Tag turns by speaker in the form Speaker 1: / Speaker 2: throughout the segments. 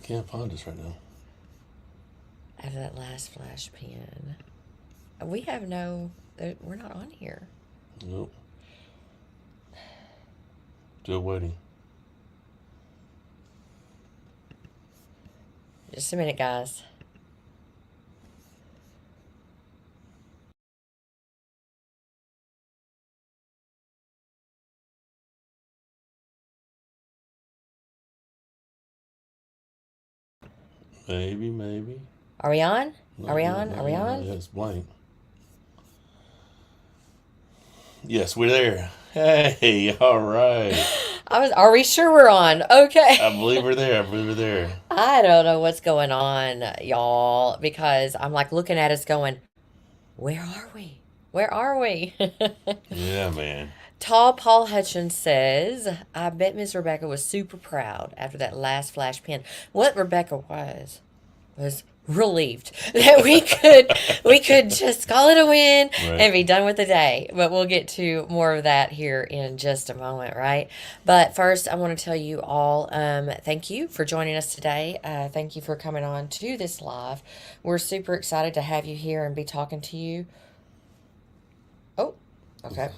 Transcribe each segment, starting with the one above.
Speaker 1: can't find us right now.
Speaker 2: After that last flash pin. We have no... We're not on here.
Speaker 1: Nope. Still waiting.
Speaker 2: Just a minute, guys.
Speaker 1: Maybe.
Speaker 2: Are we on?
Speaker 1: No,
Speaker 2: Are we
Speaker 1: no,
Speaker 2: on?
Speaker 1: no,
Speaker 2: Are we
Speaker 1: no,
Speaker 2: on?
Speaker 1: yeah, it's blank. Yes, we're there. Hey, all right.
Speaker 2: Are we sure we're on? Okay.
Speaker 1: I believe we're there. I believe we're there.
Speaker 2: I don't know what's going on, y'all, because I'm like looking at us going, where are we? Where are we?
Speaker 1: Yeah, man.
Speaker 2: Tall Paul Hutchins says, I bet Miss Rebecca was super proud after that last flash pin. What Rebecca was relieved that we could just call it a win
Speaker 1: Right.
Speaker 2: and be done with the day. But we'll get to more of that here in just a moment, right? But first, I want to tell you all, thank you for joining us today. Thank you for coming on to this live. We're super excited to have you here and be talking to you. Oh, okay.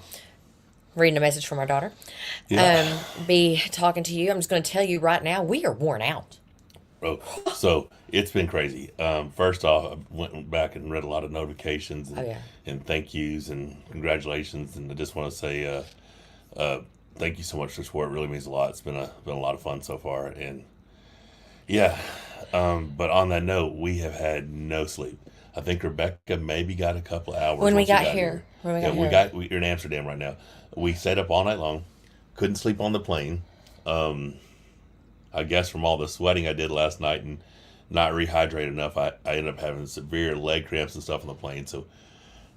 Speaker 2: Reading a message from our daughter.
Speaker 1: Yeah.
Speaker 2: Be talking to you. I'm just going to tell you right now, we are worn out.
Speaker 1: Oh, so it's been crazy. First off, I went back and read a lot of notifications
Speaker 2: Oh, yeah.
Speaker 1: and thank yous and congratulations. And I just want to say thank you so much for support. It really means a lot. It's been a lot of fun so far. And yeah, but on that note, we have had no sleep. I think Rebecca maybe got a couple of hours
Speaker 2: When we
Speaker 1: once
Speaker 2: got here. When we got here.
Speaker 1: we're in Amsterdam right now. We stayed up all night long. Couldn't sleep on the plane. I guess from all the sweating I did last night and not rehydrated enough, I ended up having severe leg cramps and stuff on the plane. So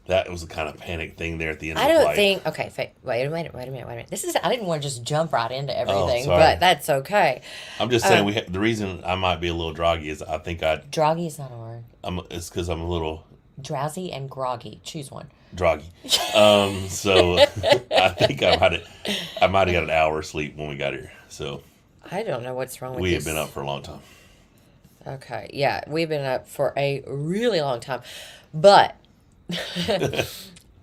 Speaker 1: that was a kind of panic thing there at the end of
Speaker 2: I
Speaker 1: the
Speaker 2: don't
Speaker 1: flight.
Speaker 2: think. Okay, wait a minute. This is. I didn't want to just jump right into everything,
Speaker 1: sorry.
Speaker 2: but that's okay.
Speaker 1: I'm just saying the reason I might be a little groggy is I think
Speaker 2: Droggy is not a word.
Speaker 1: it's because I'm a little
Speaker 2: Drowsy and groggy. Choose one.
Speaker 1: droggy. So I think I might have got an hour of sleep when we got here. So
Speaker 2: I don't know what's wrong with
Speaker 1: we
Speaker 2: this.
Speaker 1: have been up for a long time.
Speaker 2: Okay, yeah, we've been up for a really long time, but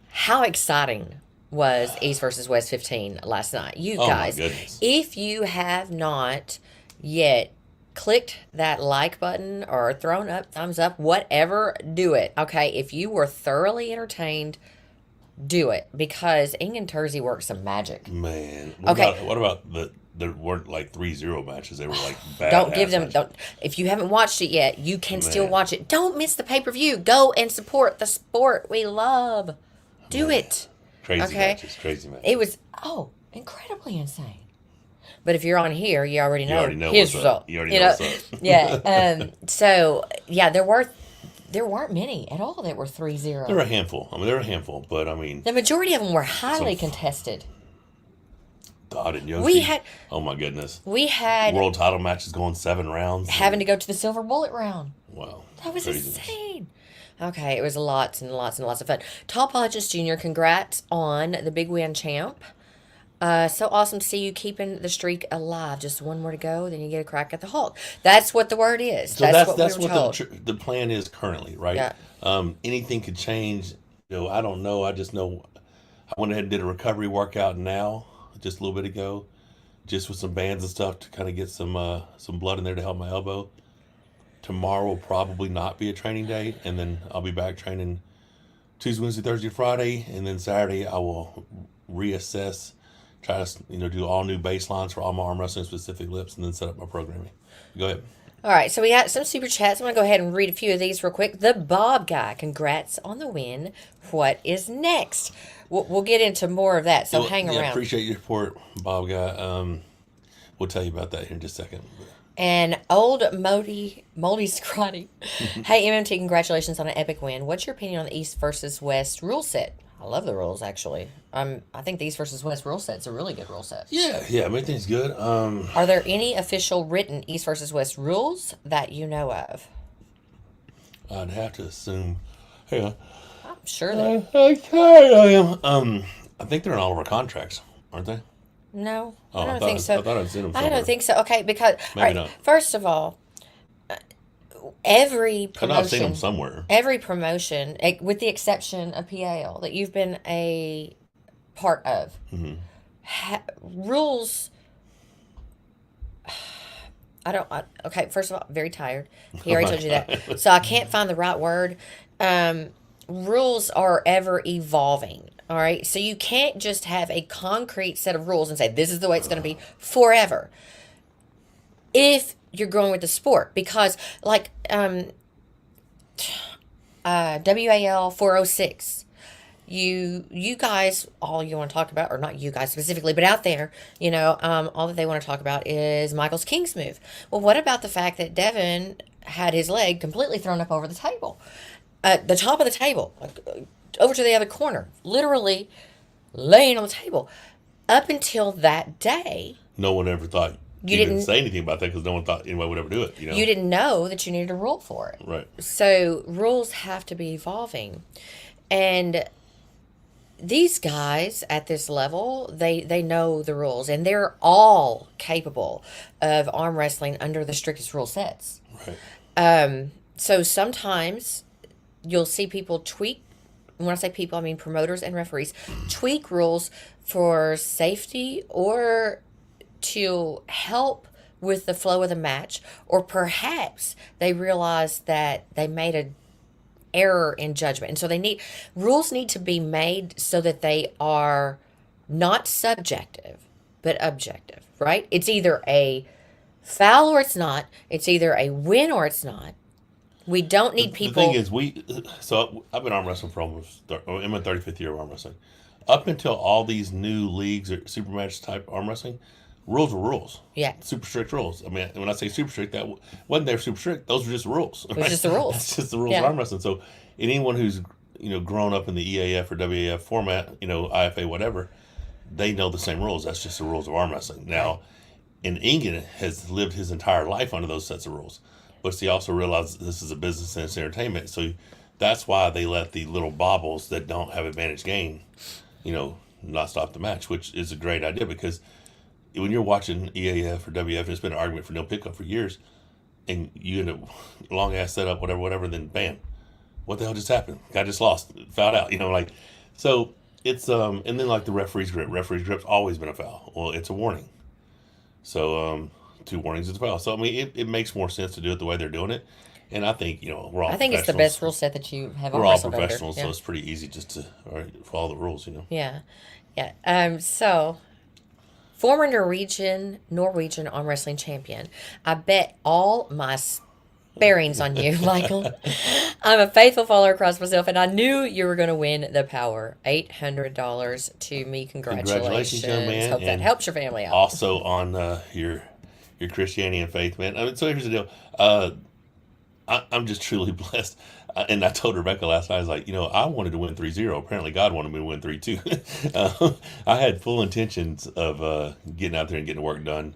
Speaker 2: how exciting was East versus West 15 last night? You
Speaker 1: Oh, my
Speaker 2: guys,
Speaker 1: goodness.
Speaker 2: if you have not yet clicked that like button or thrown up thumbs up, whatever, do it. Okay, if you were thoroughly entertained, do it because Ingen Terzi works some magic.
Speaker 1: Man.
Speaker 2: Okay.
Speaker 1: What about there weren't like 3-0 matches. They were like bad.
Speaker 2: Don't give them. Don't. If you haven't watched it yet, you can still
Speaker 1: Man.
Speaker 2: watch it. Don't miss the pay-per-view. Go and support the sport we love. Do it.
Speaker 1: Crazy
Speaker 2: Okay.
Speaker 1: matches. Crazy matches.
Speaker 2: It was incredibly insane. But if you're on here, you already know,
Speaker 1: already know
Speaker 2: his
Speaker 1: what's up.
Speaker 2: result.
Speaker 1: You already know what's up.
Speaker 2: Yeah. So yeah, there weren't many at all that were 3-0.
Speaker 1: There were a handful. There were a handful, but I mean,
Speaker 2: The majority of them were highly
Speaker 1: Some-
Speaker 2: contested.
Speaker 1: Todd and Yoshi.
Speaker 2: We had
Speaker 1: Oh my goodness.
Speaker 2: World
Speaker 1: World title matches going 7 rounds.
Speaker 2: having to go to the silver bullet round.
Speaker 1: Wow.
Speaker 2: That was
Speaker 1: Craziness.
Speaker 2: insane. Okay, it was lots and lots and lots of fun. Tall Hodges Jr., congrats on the big win, champ. So awesome to see you keeping the streak alive. Just one more to go, then you get a crack at the Hulk. That's what the word is.
Speaker 1: So
Speaker 2: that's
Speaker 1: that's
Speaker 2: we were
Speaker 1: what
Speaker 2: told.
Speaker 1: the plan is currently, right?
Speaker 2: Yeah.
Speaker 1: Anything could change. I don't know. I just know I went ahead and did a recovery workout now, just a little bit ago, just with some bands and stuff to kind of get some blood in there to help my elbow. Tomorrow will probably not be a training day, and then I'll be back training Tuesday, Wednesday, Thursday, Friday, and then Saturday I will reassess, try to do all new baselines for all my arm wrestling specific lips, and then set up my programming. Go ahead.
Speaker 2: All right, so we got some super chats. I'm going to go ahead and read a few of these real quick. The Bob guy, congrats on the win. What is next? We'll get into more of that, so hang around.
Speaker 1: Appreciate your support, Bob guy. We'll tell you about that here in just a second.
Speaker 2: And old Moldy Scotty. Hey, MMT, congratulations on an epic win. What's your opinion on the East versus West rule set? I love the rules, actually. I think the East versus West rule set's a really good rule set.
Speaker 1: Yeah, everything's good.
Speaker 2: Are there any official written East versus West rules that you know of?
Speaker 1: I'd have to assume. Yeah,
Speaker 2: I'm sure that.
Speaker 1: I think they're in all of our contracts, aren't they?
Speaker 2: No,
Speaker 1: Oh,
Speaker 2: I don't think so.
Speaker 1: I thought I'd seen them
Speaker 2: I
Speaker 1: somewhere.
Speaker 2: don't think so. Okay, because
Speaker 1: Maybe
Speaker 2: all right,
Speaker 1: not.
Speaker 2: first of all, every
Speaker 1: I know I've seen them
Speaker 2: promotion,
Speaker 1: somewhere.
Speaker 2: with the exception of PAL that you've been a part of, rules. Okay, first of all, very tired. He
Speaker 1: Oh
Speaker 2: already
Speaker 1: my
Speaker 2: told you that.
Speaker 1: God.
Speaker 2: So I can't find the right word. Um, Rules are ever evolving. All right. So you can't just have a concrete set of rules and say, this is the way it's going to be forever. If you're growing with the sport, because like WAL 406, you guys, all you want to talk about, or not you guys specifically, but out there, all that they want to talk about is Michael's King's move. Well, what about the fact that Devin had his leg completely thrown up over the table, the top of the table, like, over to the other corner, literally laying on the table? Up until that day,
Speaker 1: No one ever thought
Speaker 2: you
Speaker 1: you didn't
Speaker 2: didn't
Speaker 1: say anything about that because no one thought anyone would ever do it.
Speaker 2: you didn't know that you needed a rule for it.
Speaker 1: Right.
Speaker 2: So rules have to be evolving, and these guys at this level, they know the rules, and they're all capable of arm wrestling under the strictest rule sets.
Speaker 1: Right.
Speaker 2: So sometimes you'll see people tweak. When I say people, I mean promoters and referees tweak rules for safety or to help with the flow of the match, or perhaps they realize that they made a error in judgment, and so rules need to be made so that they are not subjective but objective, right? It's either a foul or it's not. It's either a win or it's not. We don't need
Speaker 1: The thing
Speaker 2: people.
Speaker 1: is, so I've been arm wrestling for I'm in my 35th year of arm wrestling. Up until all these new leagues or super match type arm wrestling, rules were rules.
Speaker 2: Yeah,
Speaker 1: Super strict rules. I mean, when I say super strict, that wasn't there super strict. Those were just rules.
Speaker 2: it was just the rules.
Speaker 1: That's just the rules of
Speaker 2: Yeah.
Speaker 1: arm wrestling. So anyone who's grown up in the EAF or WAF format, IFA whatever, they know the same rules. That's just the rules of arm wrestling. Now, and England has lived his entire life under those sets of rules, but he also realized this is a business and it's entertainment. So that's why they let the little bobbles that don't have advantage gain, not stop the match, which is a great idea because when you're watching EAF or WF, and it's been an argument for no pickup for years, and you end up long ass setup, whatever, then bam, what the hell just happened? Guy just lost, fouled out, so it's and then like the referee's grip's always been a foul. Well, it's a warning. So 2 warnings is a foul. So I mean, it makes more sense to do it the way they're doing it, and I think we're all.
Speaker 2: I think it's the best rule set that you have.
Speaker 1: We're all
Speaker 2: wrestled
Speaker 1: professionals,
Speaker 2: under.
Speaker 1: so it's pretty easy just to follow the rules,
Speaker 2: Yeah, yeah. So former Norwegian arm wrestling champion. I bet all my bearings on you, Michael. I'm a faithful follower across myself, and I knew you were going to win the power. $800 to me. Congratulations,
Speaker 1: young man.
Speaker 2: Hope that
Speaker 1: And
Speaker 2: helps your family out.
Speaker 1: Also on your Christianity and faith, man. I mean, so here's the deal. I'm just truly blessed. And I told Rebecca last night, I was like, I wanted to win 3-0. Apparently, God wanted me to win 3-2. I had full intentions of getting out there and getting the work done.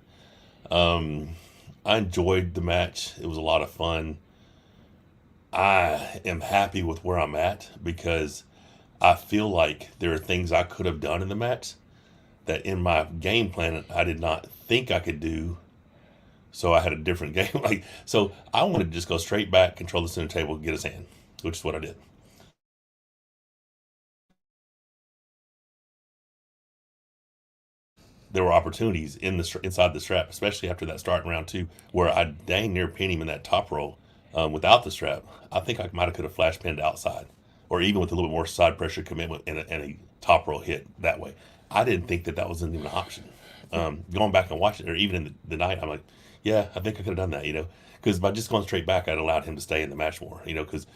Speaker 1: I enjoyed the match. It was a lot of fun. I am happy with where I'm at because I feel like there are things I could have done in the match that in my game plan I did not think I could do. So I had a different game. So I wanted to just go straight back, control the center table, get his hand, which is what I did. There were opportunities inside the strap, especially after that start in round 2, where I dang near pin him in that top roll without the strap. I think I might have could have flash pinned outside, or even with a little bit more side pressure commitment and a top roll hit that way. I didn't think that was even an option. Going back and watching it, or even in the night, I'm like, yeah, I think I could have done that, because by just going straight back, I'd allowed him to stay in the match more, because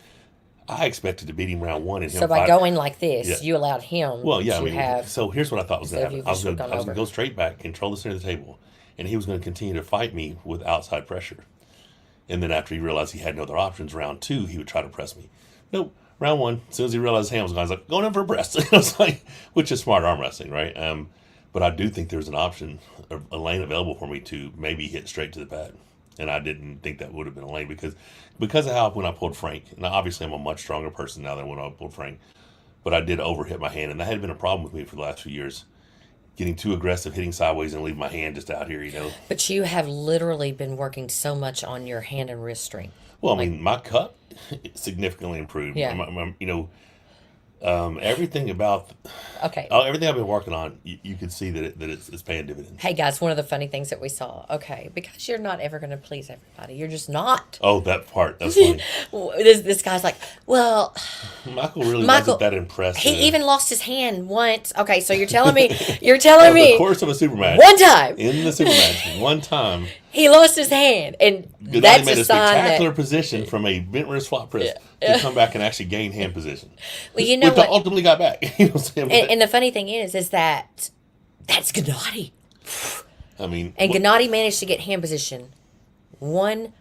Speaker 1: I expected to beat him round 1 and him.
Speaker 2: So by going like this,
Speaker 1: Yeah.
Speaker 2: you allowed him.
Speaker 1: Well, yeah,
Speaker 2: to have.
Speaker 1: so here's what I thought was going to happen. I was going
Speaker 2: over.
Speaker 1: to go straight back, control the center of the table, and he was going to continue to fight me with outside pressure. And then after he realized he had no other options, round 2, he would try to press me. Nope. Round 1, as soon as he realized his hand was gone, I was like, going in for a breast. I was like, which is smart arm wrestling, right? But I do think there's an option, a lane available for me to maybe hit straight to the pad. And I didn't think that would have been a lane because of how when I pulled Frank. Now, obviously, I'm a much stronger person now than when I pulled Frank. But I did overhit my hand, and that had been a problem with me for the last few years. getting too aggressive, hitting sideways, and leave my hand just out here.
Speaker 2: But you have literally been working so much on your hand and wrist strength.
Speaker 1: Well, I
Speaker 2: Like,
Speaker 1: mean, my cup significantly improved.
Speaker 2: Yeah.
Speaker 1: Everything about
Speaker 2: okay.
Speaker 1: everything I've been working on, you can see that it's paying dividends.
Speaker 2: Hey guys, one of the funny things that we saw. Okay, because you're not ever going to please everybody. You're just not.
Speaker 1: Oh, that part, that's funny.
Speaker 2: This guy's like, well,
Speaker 1: Michael really
Speaker 2: Michael,
Speaker 1: wasn't that impressive.
Speaker 2: he even lost his hand once. Okay, so you're telling me,
Speaker 1: Over the course of a super match.
Speaker 2: one time
Speaker 1: In the super match, one time,
Speaker 2: he lost his hand, and
Speaker 1: Gennady
Speaker 2: that's
Speaker 1: made
Speaker 2: a
Speaker 1: a
Speaker 2: sign
Speaker 1: spectacular
Speaker 2: that.
Speaker 1: position from a bent wrist flop press to come back and actually gain hand position.
Speaker 2: Well, you know
Speaker 1: Which
Speaker 2: what?
Speaker 1: ultimately got back. You know what I'm saying?
Speaker 2: And the funny thing is that that's Gennady.
Speaker 1: I mean,
Speaker 2: And Gennady managed to get hand position one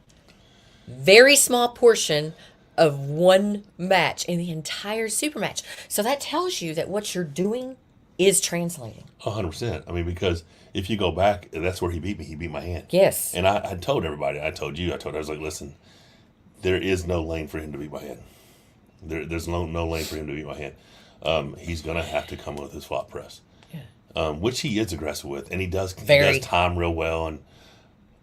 Speaker 2: very small portion of one match in the entire super match. So that tells you that what you're doing is translating.
Speaker 1: 100%. I mean, because if you go back, that's where he beat me. He beat my hand.
Speaker 2: Yes.
Speaker 1: And I told everybody, I told you, I was like, listen, there is no lane for him to beat my hand. There's no lane for him to beat my hand. He's going to have to come with his flop press, which he is aggressive with, and he does time real well. And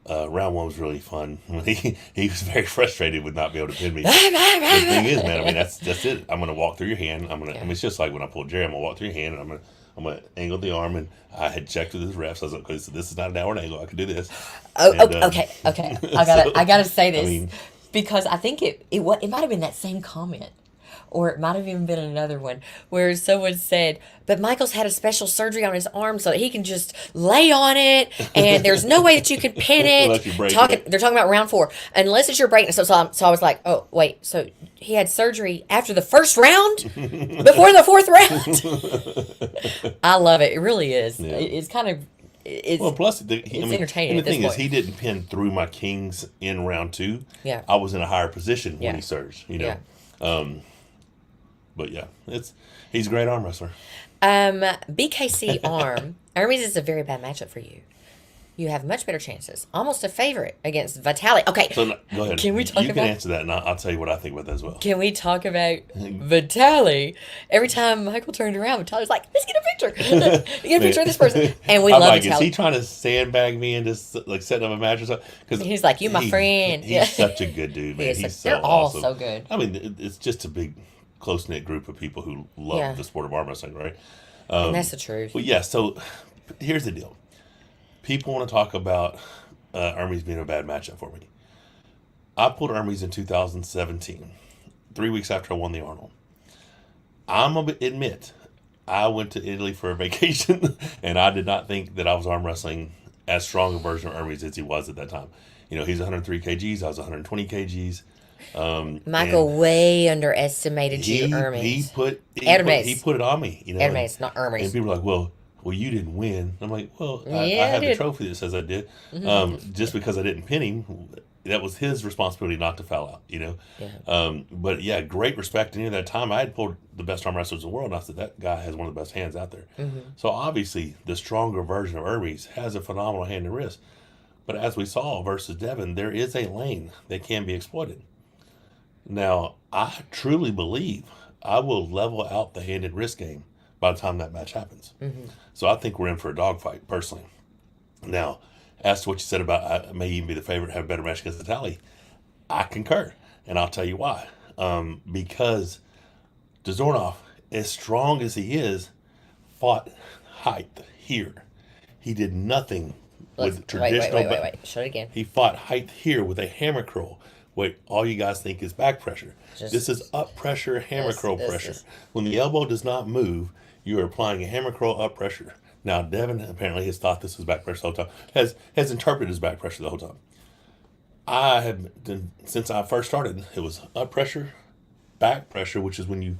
Speaker 1: round one was really fun. He was very frustrated with not being able to pin me. The thing is, man, I mean, that's it. I'm going to walk through your hand. I mean, it's just like when I pulled Jerry. I'm going to walk through your hand, and I'm gonna angle the arm, and I had checked with his refs. I was like, okay, so this is not an downward angle. I can do this.
Speaker 2: Okay. I gotta say this,
Speaker 1: I mean,
Speaker 2: because I think it might have been that same comment, or it might have even been another one where someone said, "But Michael's had a special surgery on his arm so that he can just lay on it, and there's no way that you can pin it."
Speaker 1: Unless you break it.
Speaker 2: They're talking about round 4, unless it's your break. So I was like, "Oh wait, so he had surgery after the first round, before the 4th round?" I love it. It really is.
Speaker 1: Yeah.
Speaker 2: It's kind of.
Speaker 1: Well, plus
Speaker 2: entertaining.
Speaker 1: And the
Speaker 2: at this
Speaker 1: thing is,
Speaker 2: point.
Speaker 1: he didn't pin through my kings in round 2.
Speaker 2: Yeah.
Speaker 1: I was in a higher position
Speaker 2: Yeah.
Speaker 1: when he surged.
Speaker 2: Yeah.
Speaker 1: But yeah, he's a great arm wrestler.
Speaker 2: BKC arm. Hermes is a very bad matchup for you. You have much better chances. Almost a favorite against Vitali. Okay.
Speaker 1: So go ahead.
Speaker 2: Can we talk
Speaker 1: You
Speaker 2: about?
Speaker 1: can answer that, and I'll tell you what I think about that as well.
Speaker 2: Can we talk about Vitali? Every time Michael turned around, Vitali's like, "Let's get a picture. Get a picture of this person." And we
Speaker 1: I'm
Speaker 2: love
Speaker 1: like, is he
Speaker 2: Vitali.
Speaker 1: trying to sandbag me into like setting up a match or something? Because
Speaker 2: He's like, "You my friend."
Speaker 1: He's such a good dude, man. He's so
Speaker 2: They're all
Speaker 1: awesome.
Speaker 2: so good.
Speaker 1: I mean, it's just a big, close knit group of people who love
Speaker 2: Yeah.
Speaker 1: the sport of arm wrestling, right?
Speaker 2: And that's the truth.
Speaker 1: Well, yeah. So here's the deal. People want to talk about Hermes being a bad matchup for me. I pulled Hermes in 2017, 3 weeks after I won the Arnold. I'm going to admit, I went to Italy for a vacation, and I did not think that I was arm wrestling as strong a version of Hermes as he was at that time. He's 103 kgs, I was 120 kgs.
Speaker 2: Michael way underestimated you, Hermes.
Speaker 1: He put it on me.
Speaker 2: Hermes, not Hermes.
Speaker 1: And people are like, well, you didn't win. I'm like, well, I
Speaker 2: Yeah,
Speaker 1: have
Speaker 2: I
Speaker 1: the
Speaker 2: did.
Speaker 1: trophy that says I did. Just because I didn't pin him, that was his responsibility not to foul out,
Speaker 2: Yeah.
Speaker 1: But yeah, great respect. And at that time, I had pulled the best arm wrestlers in the world, and I said, that guy has one of the best hands out there. So obviously, the stronger version of Hermes has a phenomenal hand and wrist. But as we saw versus Devin, there is a lane that can be exploited. Now, I truly believe I will level out the hand and wrist game by the time that match happens. So I think we're in for a dogfight, personally. Now, as to what you said about I may even be the favorite, have a better match against Vitali, I concur, and I'll tell you why. Because Dzornov, as strong as he is, fought height here. He did nothing with traditional.
Speaker 2: Wait. Show it again.
Speaker 1: He fought height here with a hammer curl. Wait, all you guys think is back pressure. This is up pressure, hammer curl pressure. When the elbow does not move, you are applying a hammer curl up pressure. Now, Devin apparently has thought this was back pressure the whole time, has interpreted as back pressure the whole time. I have been, since I first started, it was up pressure, back pressure, which is when you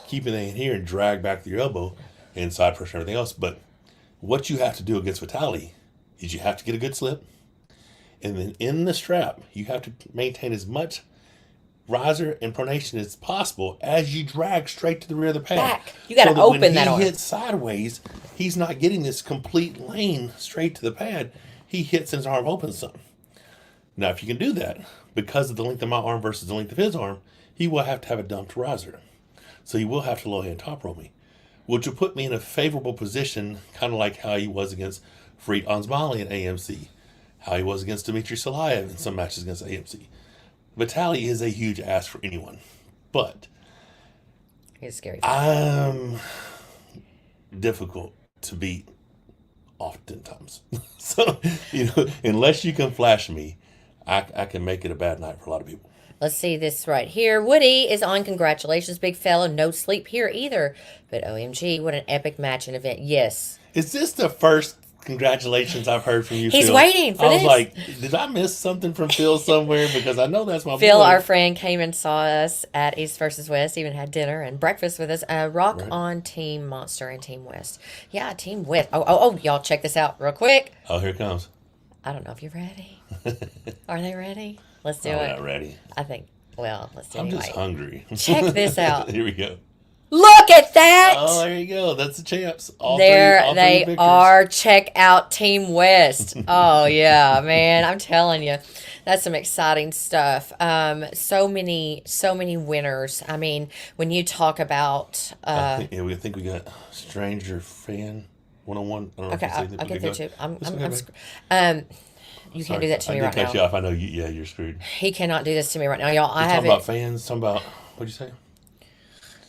Speaker 1: keep it in here and drag back your elbow, and side pressure and everything else. But what you have to do against Vitali is you have to get a good slip. And then in the strap, you have to maintain as much riser and pronation as possible as you drag straight to the rear of the pad.
Speaker 2: Back. You got to open that arm.
Speaker 1: When he hits sideways, he's not getting this complete lane straight to the pad. He hits and his arm opens some. Now, if you can do that, because of the length of my arm versus the length of his arm, he will have to have a dumped riser. So he will have to low hand top roll me. which will put me in a favorable position, kind of like how he was against Farid Ansmali in AMC, how he was against Dmitry Salayev in some matches against AMC. Vitali is a huge ask for anyone, but
Speaker 2: He's scary.
Speaker 1: I'm difficult to beat oftentimes. So, unless you can flash me, I can make it a bad night for a lot of people.
Speaker 2: Let's see this right here. Woody is on. Congratulations, big fella. No sleep here either. But OMG, what an epic match and event. Yes.
Speaker 1: Is this the first congratulations I've heard from you,
Speaker 2: He's
Speaker 1: Phil?
Speaker 2: waiting for
Speaker 1: I was
Speaker 2: this.
Speaker 1: like, did I miss something from Phil somewhere? Because I know that's my
Speaker 2: Phil,
Speaker 1: boy.
Speaker 2: our friend, came and saw us at East versus West, even had dinner and breakfast with us. Rock on Team Monster and Team West. Yeah, Team West. Oh, y'all check this out real quick.
Speaker 1: Oh, here it comes.
Speaker 2: I don't know if you're ready. Are they ready? Let's do
Speaker 1: I'm
Speaker 2: it.
Speaker 1: not ready.
Speaker 2: I think, well, let's do it
Speaker 1: I'm
Speaker 2: anyway.
Speaker 1: just hungry.
Speaker 2: Check this out.
Speaker 1: Here we go.
Speaker 2: Look at that!
Speaker 1: Oh, there you go. That's the champs. All
Speaker 2: There
Speaker 1: three
Speaker 2: they
Speaker 1: victors.
Speaker 2: are. Check out Team West. Oh yeah, man! I'm telling you, that's some exciting stuff. So many winners. I mean, when you talk about,
Speaker 1: I think we got Stranger Fan 101. I don't know
Speaker 2: okay,
Speaker 1: if
Speaker 2: I'll
Speaker 1: it's
Speaker 2: get there too. You
Speaker 1: Sorry,
Speaker 2: can't do that to me
Speaker 1: I
Speaker 2: right
Speaker 1: did cut you
Speaker 2: now.
Speaker 1: off. I know you. Yeah, you're screwed.
Speaker 2: He cannot do this to me right now, y'all. I
Speaker 1: Talking
Speaker 2: have
Speaker 1: about
Speaker 2: it.
Speaker 1: fans. Talking about what'd you say?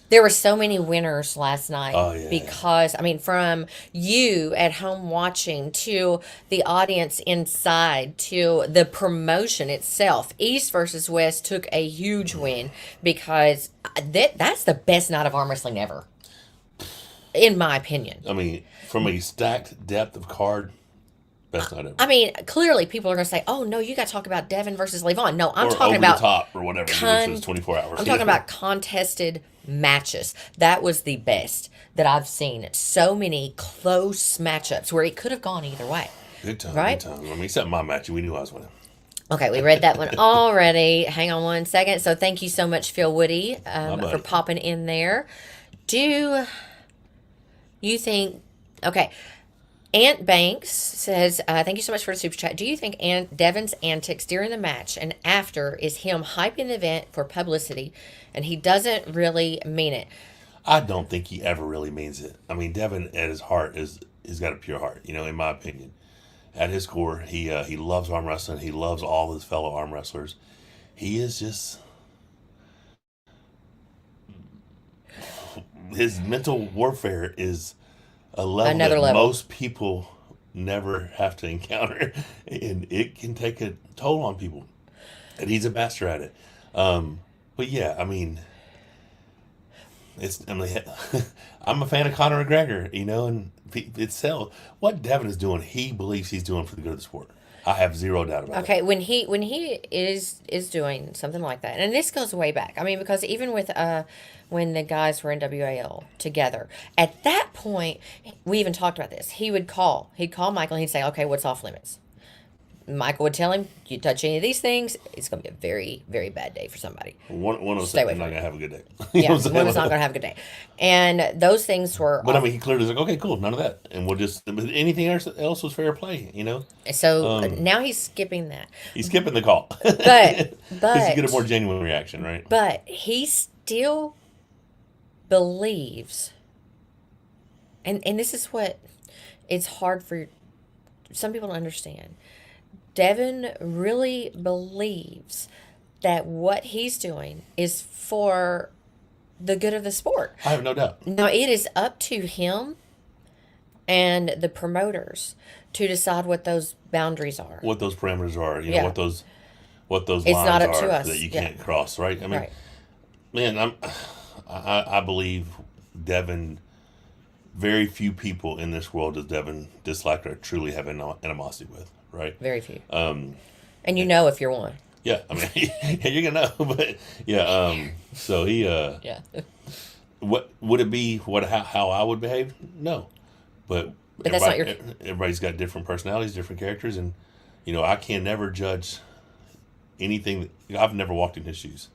Speaker 2: There were so many winners last night
Speaker 1: Oh, yeah.
Speaker 2: because, I mean, from you at home watching to the audience inside to the promotion itself. East versus West took a huge win because that's the best night of arm wrestling ever, in my opinion.
Speaker 1: I mean, from a stacked depth of card, best night ever.
Speaker 2: I mean, clearly people are going to say, oh, no, you got to talk about Devin versus Levan. No, I'm
Speaker 1: or
Speaker 2: talking
Speaker 1: over
Speaker 2: about
Speaker 1: the top or whatever. Which was 24 hours.
Speaker 2: I'm talking about contested matches. That was the best that I've seen. So many close matchups where it could have gone either way.
Speaker 1: Good time.
Speaker 2: Right?
Speaker 1: Good time. I mean, except my match, we knew I was winning.
Speaker 2: Okay, we read that one already. Hang on one second. So thank you so much, Phil Woody, for popping in there. Do you think... Okay. Ant Banks says, thank you so much for the super chat. Do you think Devin's antics during the match and after is him hyping the event for publicity and he doesn't really mean it?
Speaker 1: I don't think he ever really means it. I mean, Devin at his heart he's got a pure heart, in my opinion. At his core, he loves arm wrestling. He loves all his fellow arm wrestlers. He is just... His mental warfare is a level
Speaker 2: Another
Speaker 1: that
Speaker 2: level.
Speaker 1: most people never have to encounter, and it can take a toll on people. And he's a master at it. But yeah, I mean, I'm a fan of Conor McGregor, and itself, what Devin is doing, he believes he's doing for the good of the sport. I have zero doubt about it.
Speaker 2: Okay, when he is doing something like that, and this goes way back. I mean, because even with when the guys were in WAL together, at that point, we even talked about this. He'd call Michael, and he'd say, "Okay, what's off limits?" Michael would tell him, "You touch any of these things, it's going to be a very, very bad day for somebody."
Speaker 1: One of
Speaker 2: Stay
Speaker 1: us
Speaker 2: away
Speaker 1: is not
Speaker 2: from
Speaker 1: going to have a good day.
Speaker 2: Yeah, one is not going to have a good day, and those things were.
Speaker 1: But I mean, he clearly was like, "Okay, cool, none of that," and we'll just. But anything else was fair play,
Speaker 2: So now he's skipping that.
Speaker 1: He's skipping the call,
Speaker 2: but
Speaker 1: to get a more genuine reaction, right?
Speaker 2: But he still believes, and this is what it's hard for some people to understand. Devin really believes that what he's doing is for the good of the sport.
Speaker 1: I have no doubt.
Speaker 2: Now, it is up to him and the promoters to decide what those boundaries are.
Speaker 1: What those parameters are,
Speaker 2: Yeah.
Speaker 1: what those lines
Speaker 2: not up
Speaker 1: are
Speaker 2: to us.
Speaker 1: that you
Speaker 2: Yeah.
Speaker 1: can't cross, right? I mean,
Speaker 2: Right.
Speaker 1: man, I believe Devin. Very few people in this world does Devin dislike or truly have animosity with, right?
Speaker 2: Very few.
Speaker 1: Um,
Speaker 2: And if you're one.
Speaker 1: yeah, I mean, yeah, you're gonna know, but yeah. So he,
Speaker 2: Yeah.
Speaker 1: what would it be? How I would behave? No, but
Speaker 2: that's not your-
Speaker 1: everybody's got different personalities, different characters, and I can never judge anything. I've never walked in his shoes.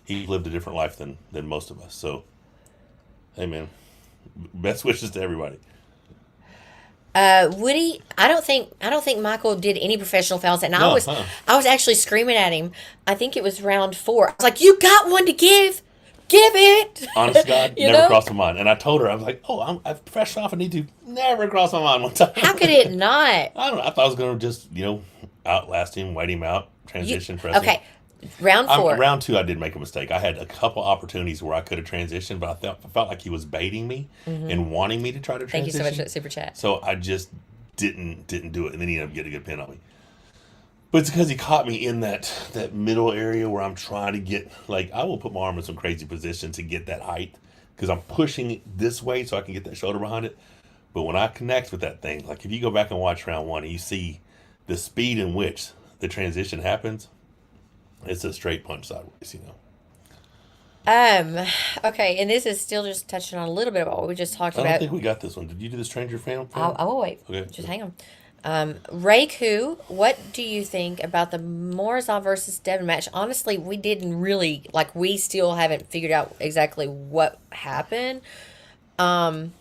Speaker 1: He lived a different life than most of us. So, hey, man. Best wishes to everybody.
Speaker 2: Woody, I don't think Michael did any professional fouls, and
Speaker 1: No,
Speaker 2: I was actually screaming at him. I think it was round 4. I was like, "You got one to give. give it.
Speaker 1: Honest to God,
Speaker 2: You
Speaker 1: never
Speaker 2: know?
Speaker 1: crossed my mind. And I told her, I was like, oh, I'm fresh off. I need to. Never crossed my mind one time.
Speaker 2: How could it not?
Speaker 1: I don't know. I thought I was going to just, outlast him, wait him out, transition, press him.
Speaker 2: Okay, round 4.
Speaker 1: Round 2, I did make a mistake. I had a couple opportunities where I could have transitioned, but I felt like he was baiting me and wanting me to try to
Speaker 2: Thank you
Speaker 1: transition.
Speaker 2: so much for that super chat.
Speaker 1: So I just didn't do it, and then he ended up getting a good pin on me. But it's because he caught me in that middle area where I'm trying to get, like, I will put my arm in some crazy position to get that height because I'm pushing it this way so I can get that shoulder behind it. But when I connect with that thing, like if you go back and watch round 1 and you see the speed in which the transition happens, it's a straight punch sideways,
Speaker 2: Okay, and this is still just touching on a little bit about what we just talked
Speaker 1: I
Speaker 2: about.
Speaker 1: don't think we got this one. Did you do the Stranger Fan?
Speaker 2: I will wait.
Speaker 1: Okay.
Speaker 2: Just hang on. Reiku, what do you think about the Morozov versus Devin match? Honestly, we didn't really, we still haven't figured out exactly what happened. And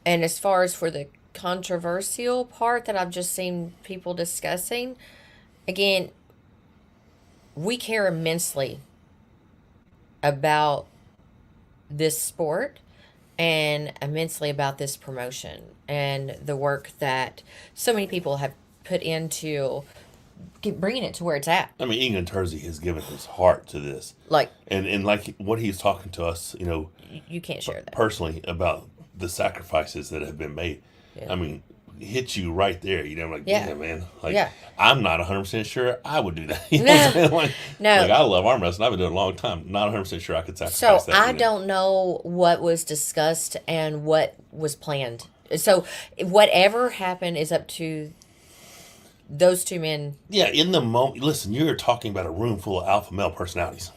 Speaker 2: as far as for the controversial part that I've just seen people discussing, again, we care immensely about this sport and immensely about this promotion and the work that so many people have put into bringing it to where it's at.
Speaker 1: I mean, England Terzi has given his heart to this. And like what he's talking to us,
Speaker 2: you can't share that.
Speaker 1: Personally about the sacrifices that have been made. Yeah. I mean, hit you right there. Yeah, man. I'm not 100% sure I would do that. You know what I'm saying?
Speaker 2: No.
Speaker 1: I love arm wrestling. I've been doing it a long time. Not 100% sure I could sacrifice that.
Speaker 2: So I don't know what was discussed and what was planned. So whatever happened is up to those two men.
Speaker 1: Yeah, in the moment. Listen, you're talking about a room full of alpha male personalities.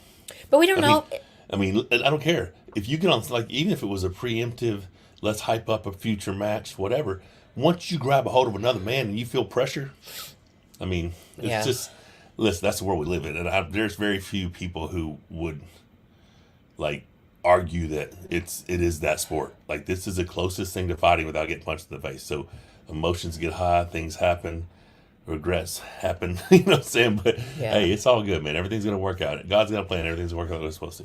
Speaker 2: But we don't know.
Speaker 1: I mean, I don't care. If you get on, even if it was a preemptive, let's hype up a future match, whatever. Once you grab a hold of another man and you feel pressure, I mean, it's just, listen, that's the world we live in. And there's very few people who would, argue that it is that sport. This is the closest thing to fighting without getting punched in the face. So emotions get high, things happen, regrets happen, you know what I'm saying? But, hey, it's all good, man. Everything's going to work out. God's got a plan. Everything's going to work out like it's supposed to.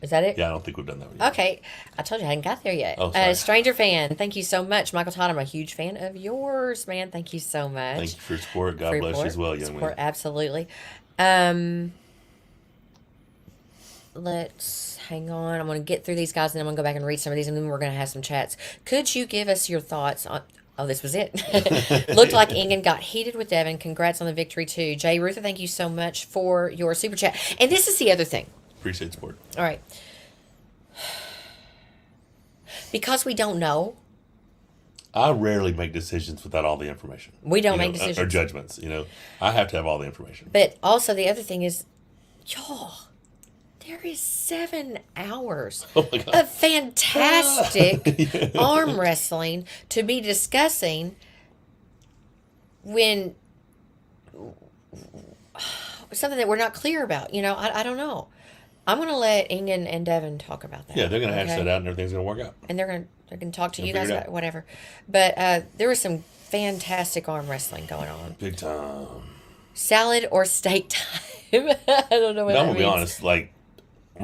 Speaker 2: Is that it?
Speaker 1: Yeah, I don't think we've done that yet.
Speaker 2: Okay. I told you I hadn't got there yet.
Speaker 1: Oh, sorry.
Speaker 2: Stranger Fan, thank you so much. Michael Todd, I'm a huge fan of yours, man. Thank you so much.
Speaker 1: Thank you for your support. God bless you as well, young man.
Speaker 2: Absolutely. Let's hang on. I'm going to get through these guys, and then I'm going to go back and read some of these, and then we're going to have some chats. Could you give us your thoughts on... Oh, this was it. Looked like England got heated with Devin. Congrats on the victory, too. Jay Ruther, thank you so much for your super chat. And this is the other thing.
Speaker 1: Appreciate support.
Speaker 2: All right. Because we don't know.
Speaker 1: I rarely make decisions without all the information.
Speaker 2: We don't make decisions.
Speaker 1: Or judgments, I have to have all the information.
Speaker 2: But also the other thing is, y'all, there is 7 hours of fantastic arm wrestling to be discussing when something that we're not clear about. I don't know. I'm going to let Ingen and Devin talk about that.
Speaker 1: Yeah, they're going to hash that out and everything's going to work out.
Speaker 2: And they're going to talk to you guys about whatever. But there was some fantastic arm wrestling going on.
Speaker 1: Big time.
Speaker 2: Salad or steak time. I don't know what that means.
Speaker 1: I'm going to be honest, we're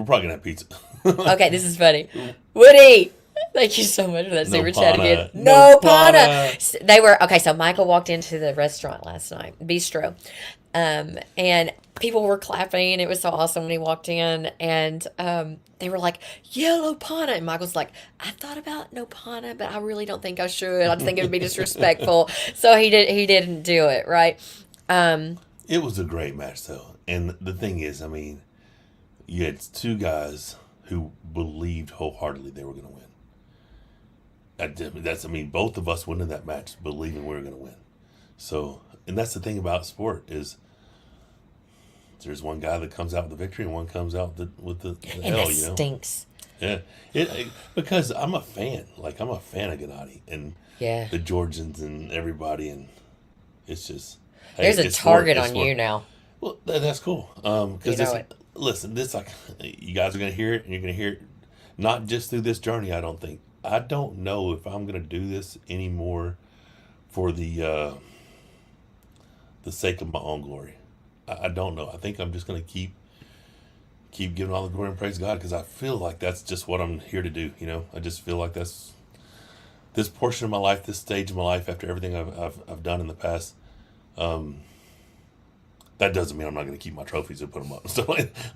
Speaker 1: probably going to have pizza.
Speaker 2: Okay, this is funny. Woody, thank you so much for that super chat again.
Speaker 1: No
Speaker 2: pana. They were, okay, so Michael walked into the restaurant last night, Bistro, and people were clapping. It was so awesome when he walked in, and they were like, yellow pana. And Michael's like, I thought about no pana, but I really don't think I should. I just think it would be disrespectful. So he didn't do it, right?
Speaker 1: It was a great match, though. And the thing is, I mean, you had 2 guys who believed wholeheartedly they were going to win. Both of us went in that match believing we were going to win. So, and that's the thing about sport is there's one guy that comes out with the victory and one comes out with the
Speaker 2: and
Speaker 1: hell,
Speaker 2: that stinks.
Speaker 1: Yeah. Because I'm a fan. I'm a fan of Gennady and the Georgians and everybody, and it's just...
Speaker 2: There's a target on you now.
Speaker 1: Well, that's cool. Because listen, you guys are going to hear it, and you're going to hear it not just through this journey, I don't think. I don't know if I'm going to do this anymore for the sake of my own glory. I don't know. I think I'm just going to keep giving all the glory and praise God, because I feel like that's just what I'm here to do. I just feel like that's this portion of my life, this stage of my life, after everything I've done in the past. That doesn't mean I'm not going to keep my trophies and put them up. So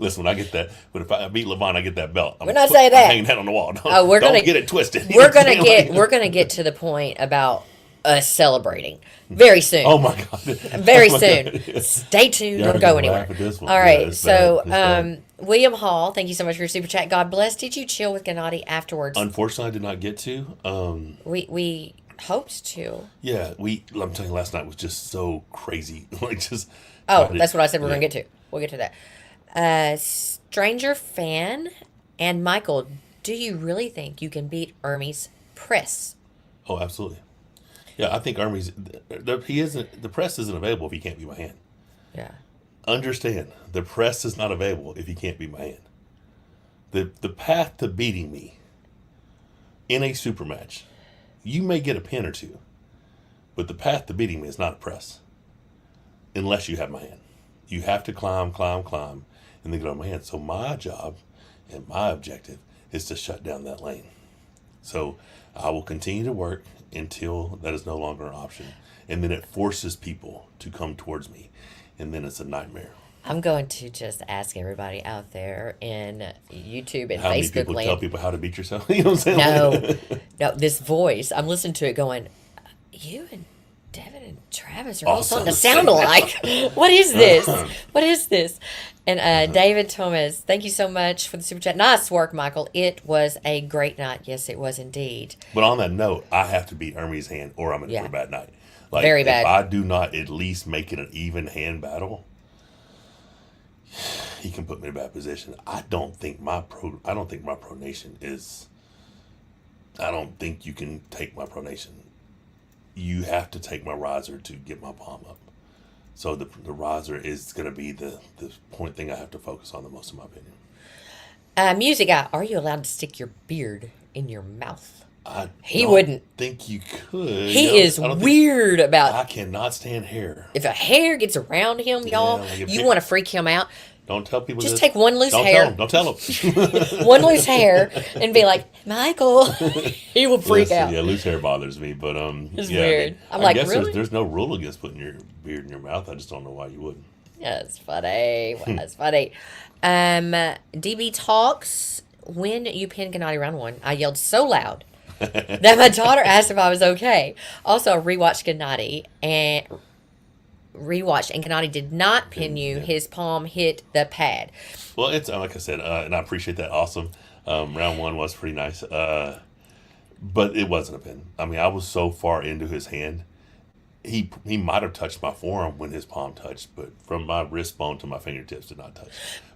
Speaker 1: listen, when I get that, but if I beat Levan, I get that belt.
Speaker 2: We're not saying that.
Speaker 1: I'm hanging that on the wall. Don't get it twisted.
Speaker 2: We're gonna get to the point about us celebrating very soon.
Speaker 1: Oh my God!
Speaker 2: Very soon. Stay tuned. Don't go anywhere. All right. William Hall, thank you so much for your super chat. God bless. Did you chill with Gennady afterwards?
Speaker 1: Unfortunately, I did not get to.
Speaker 2: We hoped to.
Speaker 1: Yeah, I'm telling you, last night was just so crazy. Just.
Speaker 2: Oh, that's what I said we're going to get to. We'll get to that. Stranger fan and Michael, do you really think you can beat Ermy's press?
Speaker 1: Oh, absolutely. Yeah, I think Ermy's... The press isn't available if he can't beat my hand.
Speaker 2: Yeah.
Speaker 1: Understand, the press is not available if he can't beat my hand. The path to beating me in a super match, you may get a pin or two, but the path to beating me is not a press. Unless you have my hand. You have to climb, and then get on my hand. So my job and my objective is to shut down that lane. So I will continue to work until that is no longer an option. And then it forces people to come towards me. And then it's a nightmare.
Speaker 2: I'm going to just ask everybody out there in YouTube and
Speaker 1: how many
Speaker 2: Facebook
Speaker 1: people
Speaker 2: land.
Speaker 1: tell people how to beat yourself? You know what I'm saying?
Speaker 2: No, this voice, I'm listening to it going, you and Devin and Travis are all something to sound alike. What is this? What is this? And David Thomas, thank you so much for the super chat. Nice work, Michael. It was a great night. Yes, it was indeed.
Speaker 1: But on that note, I have to beat Ermy's hand or I'm in for a bad night. Like,
Speaker 2: very bad.
Speaker 1: If I do not at least make it an even hand battle, he can put me in a bad position. I don't think my pronation is. I don't think you can take my pronation. You have to take my riser to get my palm up. So the riser is going to be the point thing I have to focus on the most, in my opinion.
Speaker 2: Music guy, are you allowed to stick your beard in your mouth?
Speaker 1: He
Speaker 2: wouldn't.
Speaker 1: Think you could.
Speaker 2: He is weird about.
Speaker 1: I cannot stand hair.
Speaker 2: If a hair gets around him, y'all, you want to freak him out.
Speaker 1: Don't tell people.
Speaker 2: Just take one loose hair.
Speaker 1: Don't tell them.
Speaker 2: One loose hair and be like, Michael. He will freak out.
Speaker 1: Yeah, loose hair bothers me, but
Speaker 2: it's
Speaker 1: yeah,
Speaker 2: weird.
Speaker 1: I guess really? there's no rule against putting your beard in your mouth. I just don't know why you wouldn't.
Speaker 2: Yeah, it's funny. That's funny. DB talks. When you pinned Gennady round one, I yelled so loud that my daughter asked if I was okay. Also, I rewatched Gennady and Gennady did not pin you. Yeah. His palm hit the pad.
Speaker 1: Well, it's like I said, and I appreciate that. Awesome. Round one was pretty nice, but it wasn't a pin. I mean, I was so far into his hand. He might have touched my forearm when his palm touched, but from my wrist bone to my fingertips did not touch.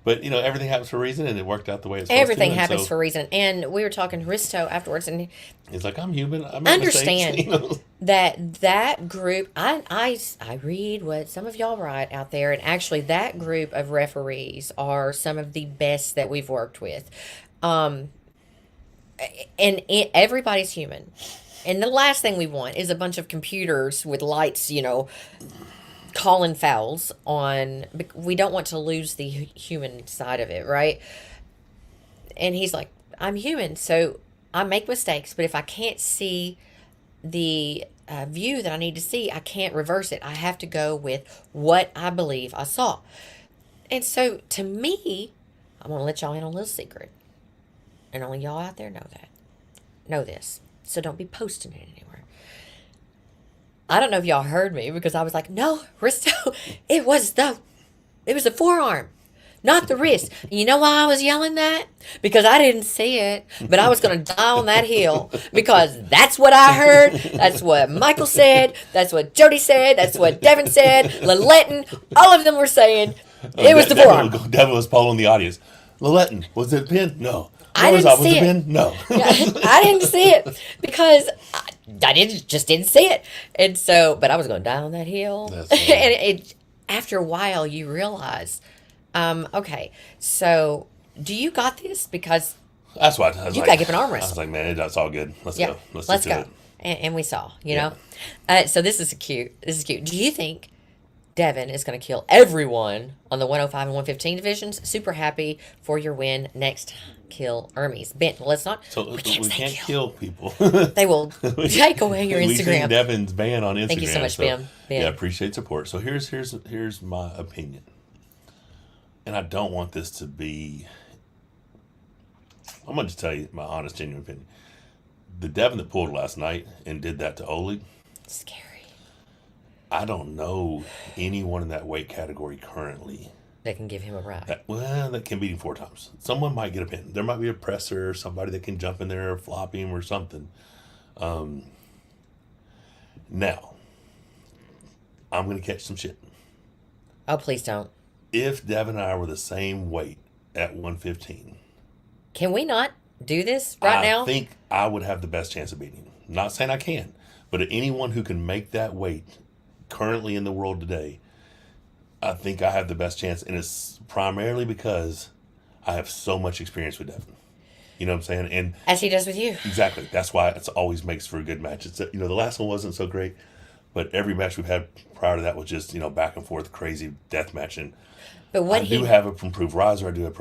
Speaker 1: But, everything happens for a reason, and it worked out the way it's supposed to.
Speaker 2: Everything happens for a reason. And we were talking Risto afterwards, and
Speaker 1: he's like, I'm human. I
Speaker 2: understand that group, I read what some of y'all write out there, and actually that group of referees are some of the best that we've worked with. And everybody's human. And the last thing we want is a bunch of computers with lights, calling fouls on. We don't want to lose the human side of it, right? And he's like, I'm human, so I make mistakes, but if I can't see the view that I need to see, I can't reverse it. I have to go with what I believe I saw. And so to me, I'm going to let y'all in on a little secret. And only y'all out there know this. So don't be posting it anywhere. I don't know if y'all heard me because I was like, no, Risto, it was the forearm, not the wrist. You know why I was yelling that? Because I didn't see it, but I was going to die on that hill because that's what I heard. That's what Michael said. That's what Jody said. That's what Devin said. Liletton, all of them were saying it was the forearm.
Speaker 1: Devin was polling the audience. Liletton, was it a pin? No.
Speaker 2: I didn't see it.
Speaker 1: Pin? No.
Speaker 2: I didn't see it because I just didn't see it. And so, but I was going to die on that hill. And after a while, you realize, okay, so do you got this? Because
Speaker 1: that's why I was
Speaker 2: you got to give an arm wrestle.
Speaker 1: I was like, man, that's all good. Let's go.
Speaker 2: Let's go. And we saw, you know. So this is cute. Do you think Devin is going to kill everyone on the 105 and 115 divisions. Super happy for your win. Next time, kill Hermes. Ben, let's not.
Speaker 1: So we can't kill people.
Speaker 2: They will take away your
Speaker 1: We've seen
Speaker 2: Instagram.
Speaker 1: Devin's ban on Instagram.
Speaker 2: Thank you so much, Ben.
Speaker 1: Yeah, appreciate support. So here's my opinion, and I don't want this to be. I'm gonna just tell you my honest, genuine opinion. The Devin that pulled last night and did that to Oleg.
Speaker 2: Scary.
Speaker 1: I don't know anyone in that weight category currently
Speaker 2: That can give him a ride.
Speaker 1: that can beat him 4 times. Someone might get a pin. There might be a presser or somebody that can jump in there or flop him or something. Now, I'm going to catch some shit.
Speaker 2: Oh, please don't.
Speaker 1: If Devin and I were the same weight at 115,
Speaker 2: Can we not do this right now?
Speaker 1: I think I would have the best chance of beating him. Not saying I can, but anyone who can make that weight currently in the world today, I think I have the best chance, and it's primarily because I have so much experience with Devin. You know what I'm saying? And
Speaker 2: As he does with you.
Speaker 1: exactly, that's why it always makes for a good match. It's the last one wasn't so great, but every match we've had prior to that was just back and forth, crazy death match. And
Speaker 2: But what
Speaker 1: I do have a improved riser. I do have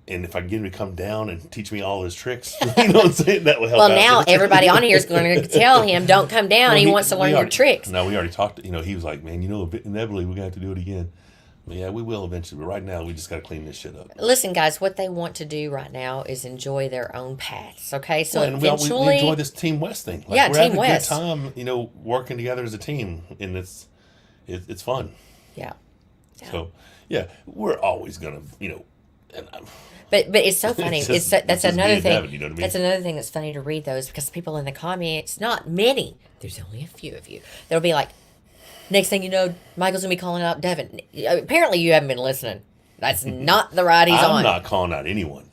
Speaker 1: and if I get him to come down and teach me all his tricks, you know what I'm saying? That will help.
Speaker 2: Well,
Speaker 1: out.
Speaker 2: now everybody on here is going to tell him, don't come down.
Speaker 1: Well,
Speaker 2: he wants to learn your tricks.
Speaker 1: No, we already talked. He was like, man, inevitably we're going to have to do it again. But yeah, we will eventually. But right now, we just got to clean this shit up.
Speaker 2: Listen, guys, what they want to do right now is enjoy their own paths, okay? So
Speaker 1: and
Speaker 2: eventually...
Speaker 1: we enjoy this Team West thing.
Speaker 2: Yeah,
Speaker 1: we're
Speaker 2: Team
Speaker 1: having
Speaker 2: West.
Speaker 1: a good time, working together as a team. And it's fun.
Speaker 2: Yeah.
Speaker 1: So, yeah, we're always going to, and
Speaker 2: But it's so funny.
Speaker 1: It's just-
Speaker 2: That's
Speaker 1: it's just
Speaker 2: another
Speaker 1: me
Speaker 2: thing.
Speaker 1: and Devin, you know what I mean?
Speaker 2: That's another thing that's funny to read those because people in the comments, not many, there's only a few of you. They'll be like, next thing you know, Michael's gonna be calling out Devin. Apparently, you haven't been listening. That's not the ride he's
Speaker 1: I'm
Speaker 2: on.
Speaker 1: not calling out anyone.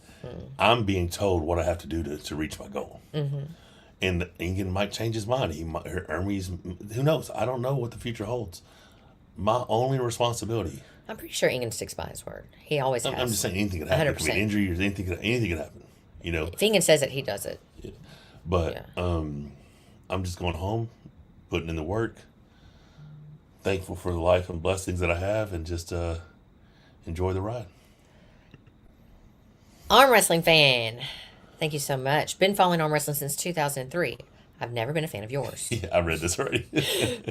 Speaker 1: I'm being told what I have to do to reach my goal. And Ingen might change his mind. Hermes, who knows? I don't know what the future holds. My only responsibility.
Speaker 2: I'm pretty sure Ingen sticks by his word. He always has.
Speaker 1: I'm just saying anything could happen. It could be an
Speaker 2: 100%.
Speaker 1: injury or anything could happen.
Speaker 2: If Ingen says it, he does it.
Speaker 1: But I'm just going home, putting in the work, thankful for the life and blessings that I have, and just enjoy the ride.
Speaker 2: Arm wrestling fan. Thank you so much. Been following arm wrestling since 2003. I've never been a fan of yours.
Speaker 1: Yeah, I read this already.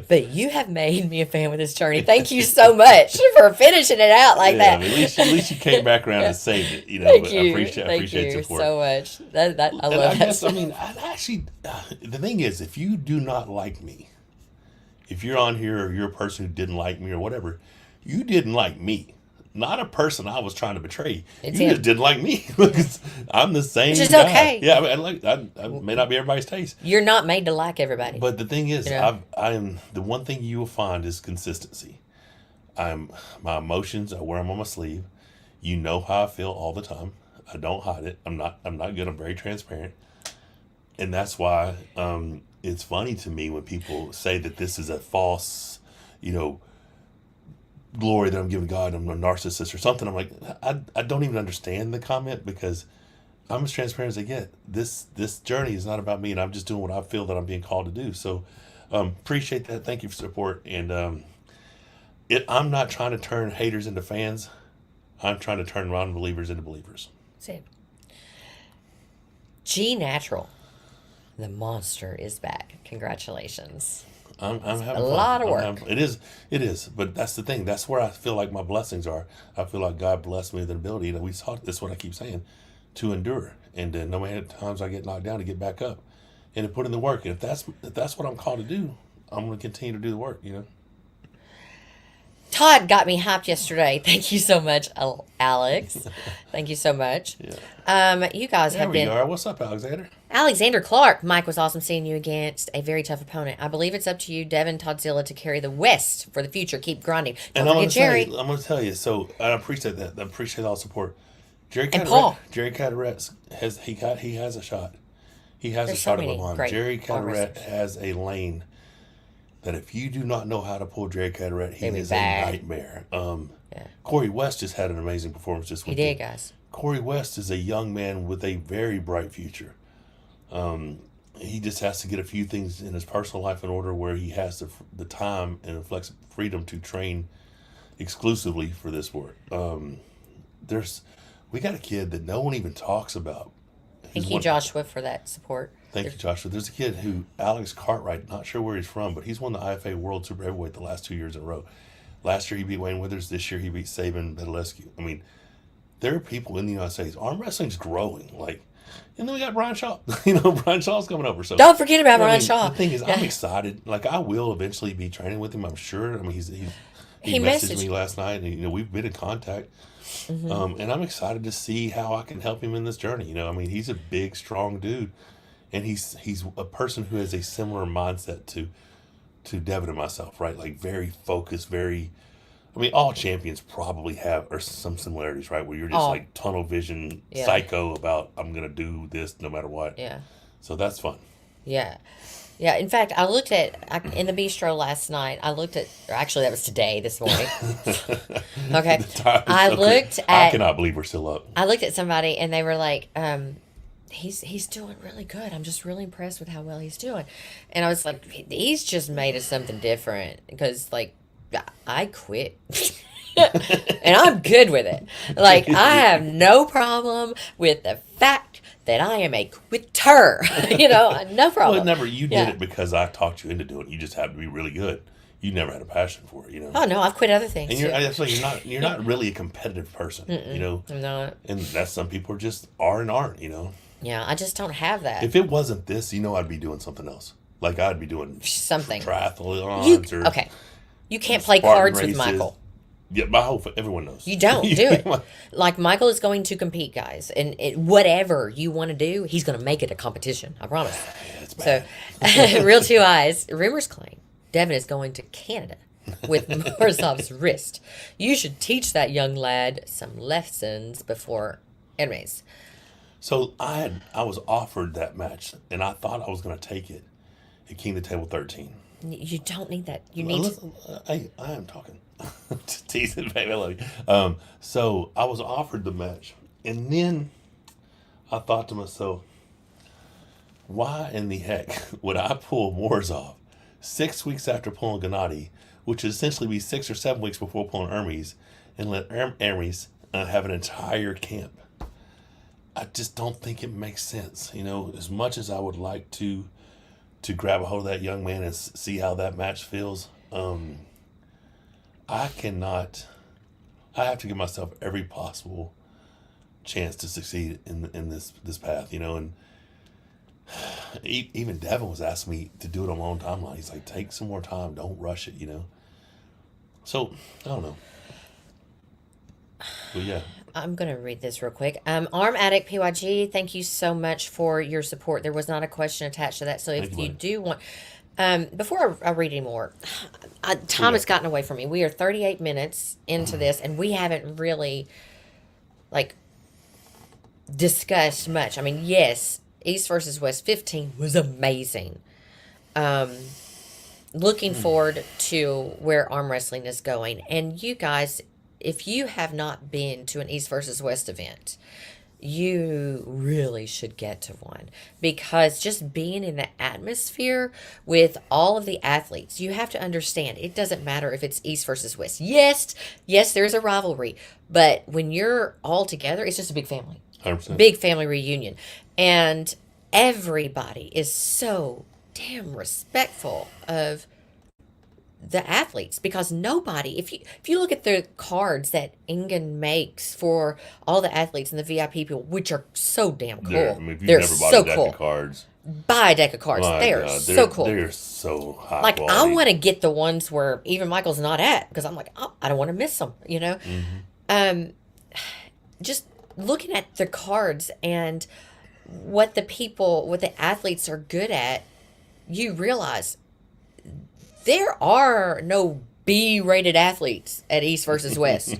Speaker 2: But you have made me a fan with this journey. Thank you so much for finishing it out like that.
Speaker 1: At least you came back around and saved it.
Speaker 2: Thank
Speaker 1: but
Speaker 2: you.
Speaker 1: I appreciate
Speaker 2: you
Speaker 1: support.
Speaker 2: so much. I
Speaker 1: And
Speaker 2: love
Speaker 1: I
Speaker 2: that.
Speaker 1: guess, I actually, the thing is, if you do not like me, if you're on here or you're a person who didn't like me or whatever, you didn't like me. Not a person I was trying to betray.
Speaker 2: It's
Speaker 1: You
Speaker 2: him.
Speaker 1: just didn't like me. Because I'm the same
Speaker 2: Which is
Speaker 1: guy.
Speaker 2: okay.
Speaker 1: Yeah, I may not be everybody's taste.
Speaker 2: You're not made to like everybody.
Speaker 1: But the thing is,
Speaker 2: Yeah.
Speaker 1: I am the one thing you will find is consistency. My emotions are wear them on my sleeve. You know how I feel all the time. I don't hide it. I'm not good. I'm very transparent, and that's why it's funny to me when people say that this is a false, glory that I'm giving God. I'm a narcissist or something. I'm like, I don't even understand the comment because I'm as transparent as I get. This journey is not about me, and I'm just doing what I feel that I'm being called to do. So appreciate that. Thank you for support. And I'm not trying to turn haters into fans. I'm trying to turn non-believers into believers.
Speaker 2: That's it. G Natural. The monster is back. Congratulations.
Speaker 1: I'm having
Speaker 2: a
Speaker 1: fun.
Speaker 2: lot of work.
Speaker 1: It is. But that's the thing. That's where I feel like my blessings are. I feel like God blessed me with an ability. We saw this. What I keep saying, to endure, and no matter times I get knocked down, to get back up, and to put in the work. And if that's what I'm called to do, I'm going to continue to do the work.
Speaker 2: Todd got me hyped yesterday. Thank you so much, Alex. Thank you so much.
Speaker 1: Yeah.
Speaker 2: You guys
Speaker 1: There
Speaker 2: have
Speaker 1: we
Speaker 2: been...
Speaker 1: are. What's up, Alexander?
Speaker 2: Alexander Clark. Mike, was awesome seeing you against a very tough opponent. I believe it's up to you, Devin Toddzilla, to carry the West for the future. Keep grinding. Don't forget Jerry.
Speaker 1: I'm going to tell you. So I appreciate that. I appreciate all the support. Jerry
Speaker 2: And Paul.
Speaker 1: Jerry Caderet he has a shot. He has
Speaker 2: There's
Speaker 1: a
Speaker 2: so
Speaker 1: shot at
Speaker 2: many
Speaker 1: Levan.
Speaker 2: great
Speaker 1: Jerry
Speaker 2: arm
Speaker 1: Caderet
Speaker 2: wrestlers.
Speaker 1: has a lane that if you do not know how to pull Jerry Caderet, he
Speaker 2: It'd be
Speaker 1: is
Speaker 2: bad.
Speaker 1: a nightmare.
Speaker 2: Yeah.
Speaker 1: Corey West just had an amazing performance this
Speaker 2: He
Speaker 1: weekend.
Speaker 2: did, guys.
Speaker 1: Corey West is a young man with a very bright future. He just has to get a few things in his personal life in order where he has the time and the freedom to train exclusively for this sport. We got a kid that no one even talks about.
Speaker 2: Thank you, Joshua, for that support.
Speaker 1: Thank you, Joshua. There's a kid Alex Cartwright, not sure where he's from, but he's won the IFA World Super Heavyweight the last 2 years in a row. Last year he beat Wayne Withers. This year he beat Saban Bedalescu. I mean, there are people in the United States. Arm wrestling's growing. And then we got Brian Shaw. Brian Shaw's coming over. So
Speaker 2: don't forget about Brian Shaw.
Speaker 1: The thing is, I'm excited. I will eventually be training with him, I'm sure. I mean, he messaged me last night, and we've been in contact. Mm-hmm. And I'm excited to see how I can help him in this journey. He's a big, strong dude, and he's a person who has a similar mindset to Devin and myself, right? Very focused, very. All champions probably have some similarities, right? Where you're just tunnel vision, psycho about I'm gonna do this no matter what.
Speaker 2: Yeah.
Speaker 1: So that's fun.
Speaker 2: Yeah. Yeah, in fact, I looked in the bistro last night. Actually, that was today, this morning. Okay. I
Speaker 1: cannot believe we're still up.
Speaker 2: I looked at somebody and they were like, he's doing really good. I'm just really impressed with how well he's doing. And I was like, he's just made us something different because, I quit. And I'm good with it. I have no problem with the fact that I am a quitter. No problem.
Speaker 1: Well, you did it because I talked you into doing it. You just happened to be really good. You never had a passion for it,
Speaker 2: Oh no, I've quit other things.
Speaker 1: And you're not really a competitive person,
Speaker 2: I'm not.
Speaker 1: And that's some people are and aren't,
Speaker 2: Yeah, I just don't have that.
Speaker 1: If it wasn't this, I'd be doing something else. I'd be doing
Speaker 2: something
Speaker 1: triathlons
Speaker 2: okay. You can't play cards with Michael.
Speaker 1: Yeah, everyone knows.
Speaker 2: You don't do it. Michael is going to compete, guys. And whatever you want to do, he's going to make it a competition. I promise.
Speaker 1: Yeah, it's bad.
Speaker 2: So, Real Two Eyes, rumors claim Devin is going to Canada with Morozov's wrist. You should teach that young lad some lessons before enemies.
Speaker 1: So I was offered that match, and I thought I was going to take it at King of the Table 13.
Speaker 2: You don't need that. You need
Speaker 1: I am talking. Teasing, baby. I love you. So I was offered the match. And then I thought to myself, why in the heck would I pull Morozov 6 weeks after pulling Gennady, which would essentially be 6 or 7 weeks before pulling Hermes, and let Hermes have an entire camp? I just don't think it makes sense. As much as I would like to grab a hold of that young man and see how that match feels, I cannot. I have to give myself every possible chance to succeed in this path, And even Devin was asking me to do it on my own timeline. He's like, take some more time, don't rush it, So I don't know. But yeah.
Speaker 2: I'm going to read this real quick. Arm Addict PYG, thank you so much for your support. There was not a question attached to that. So if you do want... before I read anymore, time has gotten away from me. We are 38 minutes into this, and we haven't really, discussed much. Yes, East versus West 15 was amazing. Looking forward to where arm wrestling is going. And you guys... if you have not been to an East versus West event, you really should get to one, because just being in the atmosphere with all of the athletes, you have to understand, it doesn't matter if it's East versus West. Yes, there's a rivalry, but when you're all together, it's just a big family.
Speaker 1: 100%.
Speaker 2: Big family reunion. And everybody is so damn respectful of the athletes, because nobody, if you look at the cards that Ingen makes for all the athletes and the VIP people, which are so damn cool.
Speaker 1: If you've never bought a deck of cards,
Speaker 2: buy a deck of cards. They're so cool.
Speaker 1: They're so high quality.
Speaker 2: I want to get the ones where even Michael's not at, because I'm like, I don't want to miss them,
Speaker 1: Mm-hmm.
Speaker 2: Just looking at the cards and what the athletes are good at, you realize there are no B-rated athletes at East versus West.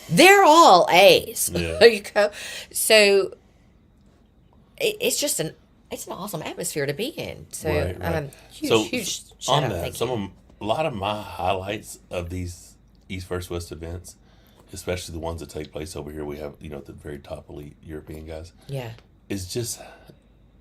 Speaker 2: They're all A's.
Speaker 1: Yeah.
Speaker 2: You go. So it's just an awesome atmosphere to be in. So
Speaker 1: right.
Speaker 2: huge shout out. Thank you.
Speaker 1: A lot of my highlights of these East versus West events, especially the ones that take place over here, we have the very top elite European guys.
Speaker 2: Yeah.
Speaker 1: Is just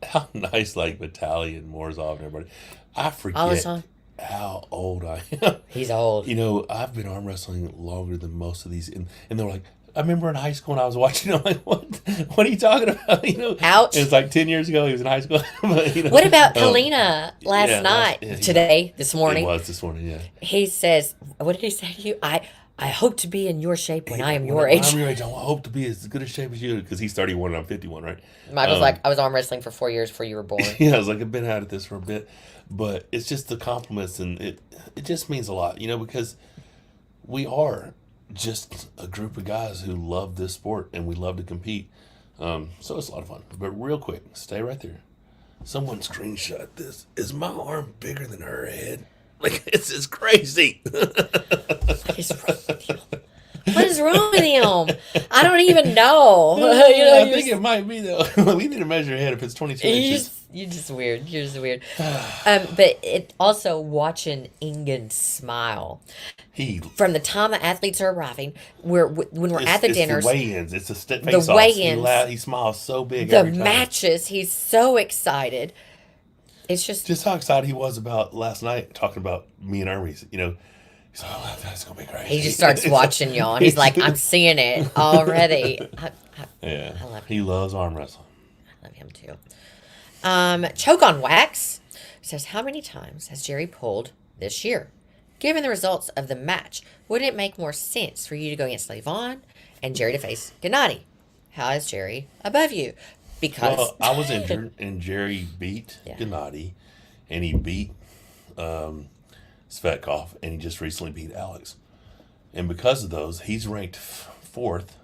Speaker 1: how nice Vitaly and Morozov and everybody. I forget.
Speaker 2: All the time.
Speaker 1: how old I am.
Speaker 2: He's old.
Speaker 1: You know, I've been arm wrestling longer than most of these, and they're like, I remember in high school when I was watching. I'm like, what are you talking about? You know,
Speaker 2: Ouch.
Speaker 1: It was like 10 years ago. He was in high school. But, you know,
Speaker 2: What about Kalina last
Speaker 1: yeah,
Speaker 2: night? This morning.
Speaker 1: It was this morning. Yeah.
Speaker 2: He says, "What did he say to you? I hope to be in your shape when I am your
Speaker 1: When
Speaker 2: age."
Speaker 1: I'm your age, I hope to be as good a shape as you, because he's 31 and I'm 51, right?
Speaker 2: Michael's like, I was arm wrestling for 4 years before you were born.
Speaker 1: Yeah, I was like, I've been at this for a bit, but it's just the compliments, and it just means a lot, you know, because we are just a group of guys who love this sport and we love to compete. So it's a lot of fun. But real quick, stay right there. Someone screenshot this. Is my arm bigger than her head? Like, this is crazy.
Speaker 2: What is wrong with him? What is wrong with him? I don't even know.
Speaker 1: I think it might be, though. We need to measure your head if it's 22 inches.
Speaker 2: You're just weird. You're just weird. But it also watching Ingen smile. From the time the athletes are arriving, when we're at the dinners,
Speaker 1: the weigh-ins, it's the face-offs.
Speaker 2: The weigh-ins,
Speaker 1: he smiles so big.
Speaker 2: The
Speaker 1: every time.
Speaker 2: matches, he's so excited. It's just
Speaker 1: how excited he was about last night, talking about me and Hermes. You know, he's like, "Oh, that's gonna be crazy."
Speaker 2: He just starts watching y'all, and he's like, "I'm seeing it already."
Speaker 1: Yeah,
Speaker 2: I love him.
Speaker 1: He loves arm wrestling.
Speaker 2: I love him too. Choke on Wax says, how many times has Jerry pulled this year? Given the results of the match, wouldn't it make more sense for you to go against Levan and Jerry to face Gennady? How is Jerry above you? Because
Speaker 1: I was injured, and Jerry beat Gennady, and he beat Svetkov, and he just recently beat Alex. And because of those, he's ranked fourth.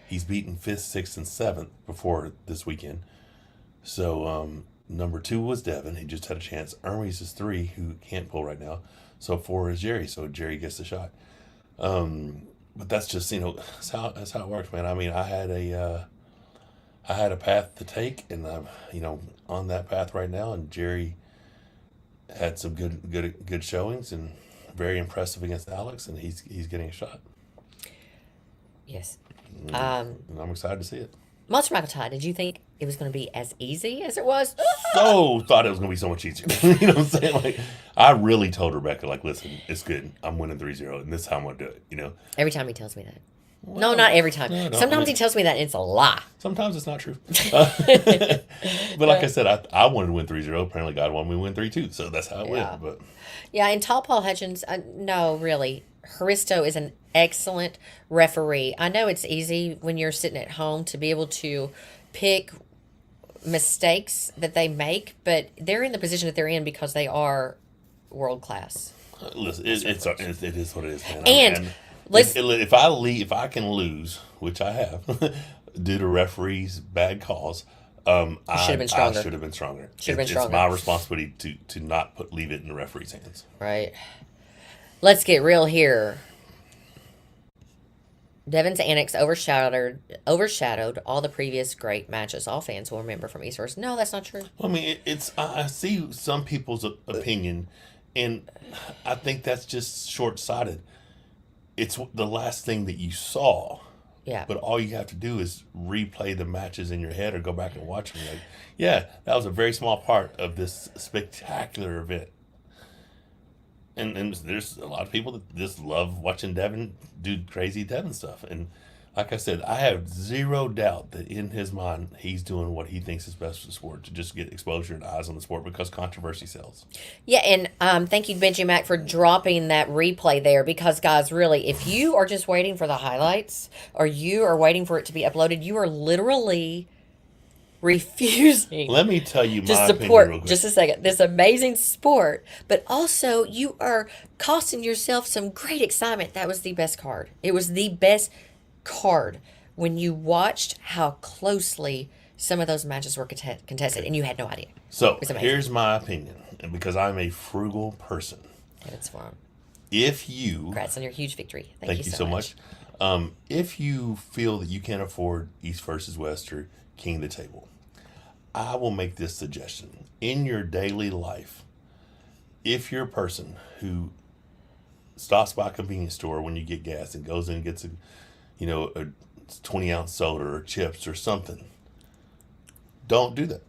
Speaker 1: He's beaten fifth, sixth, and seventh before this weekend. So number 2 was Devin. He just had a chance. Hermes is 3, who can't pull right now. So 4 is Jerry. So Jerry gets the shot. But that's just, you know, that's how it works, man. I mean, I had a path to take, and I'm, you know, on that path right now. And Jerry had some good showings, and very impressive against Alex, and he's getting a shot.
Speaker 2: Yes.
Speaker 1: And I'm excited to see it.
Speaker 2: Monster Michael Todd, did you think it was going to be as easy as it was?
Speaker 1: Thought it was going to be so much easier. You know what I'm saying? Like, I really told Rebecca, like, listen, it's good. I'm winning 3-0, and this is how I'm going to do it, you know?
Speaker 2: Every time he tells me that. Well, no, not every time. No, sometimes he tells me that, and it's a lie.
Speaker 1: Sometimes it's not true. But like I said, I wanted to win 3-0. Apparently God wanted me to win 3-2, so that's how it went. But
Speaker 2: yeah, and Tall Paul Hutchins, no, really. Haristo is an excellent referee. I know it's easy when you're sitting at home to be able to pick mistakes that they make, but they're in the position that they're in because they are world class.
Speaker 1: Listen, it is what it is, man.
Speaker 2: And
Speaker 1: if I can lose, which I have, due to referees' bad calls, I should have been stronger. It's my responsibility to not leave it in the referee's hands.
Speaker 2: Right. Let's get real here. Devin's annex overshadowed all the previous great matches. All fans will remember from East vs. No, that's not true.
Speaker 1: I mean, I see some people's opinion, and I think that's just short-sighted. It's the last thing that you saw.
Speaker 2: Yeah.
Speaker 1: But all you have to do is replay the matches in your head or go back and watch them. Like, yeah, that was a very small part of this spectacular event. And there's a lot of people that just love watching Devin do crazy Devin stuff. And like I said, I have zero doubt that in his mind, he's doing what he thinks is best for the sport, to just get exposure and eyes on the sport, because controversy sells.
Speaker 2: Yeah, and thank you, Benji Mac, for dropping that replay there, because, guys, really, if you are just waiting for the highlights or you are waiting for it to be uploaded, you are literally refusing.
Speaker 1: Let me tell you my
Speaker 2: support,
Speaker 1: opinion real quick.
Speaker 2: just a second, this amazing sport, but also you are costing yourself some great excitement. That was the best card. It was the best card when you watched how closely some of those matches were contested, and you had no idea.
Speaker 1: So here's my opinion, and because I'm a frugal person.
Speaker 2: That's fine.
Speaker 1: If you...
Speaker 2: Congrats on your huge victory.
Speaker 1: Thank you so much. If you feel that you can't afford East versus West or King of the Table, I will make this suggestion. In your daily life, if you're a person who stops by a convenience store when you get gas and goes in and gets a 20-ounce soda or chips or something, don't do that.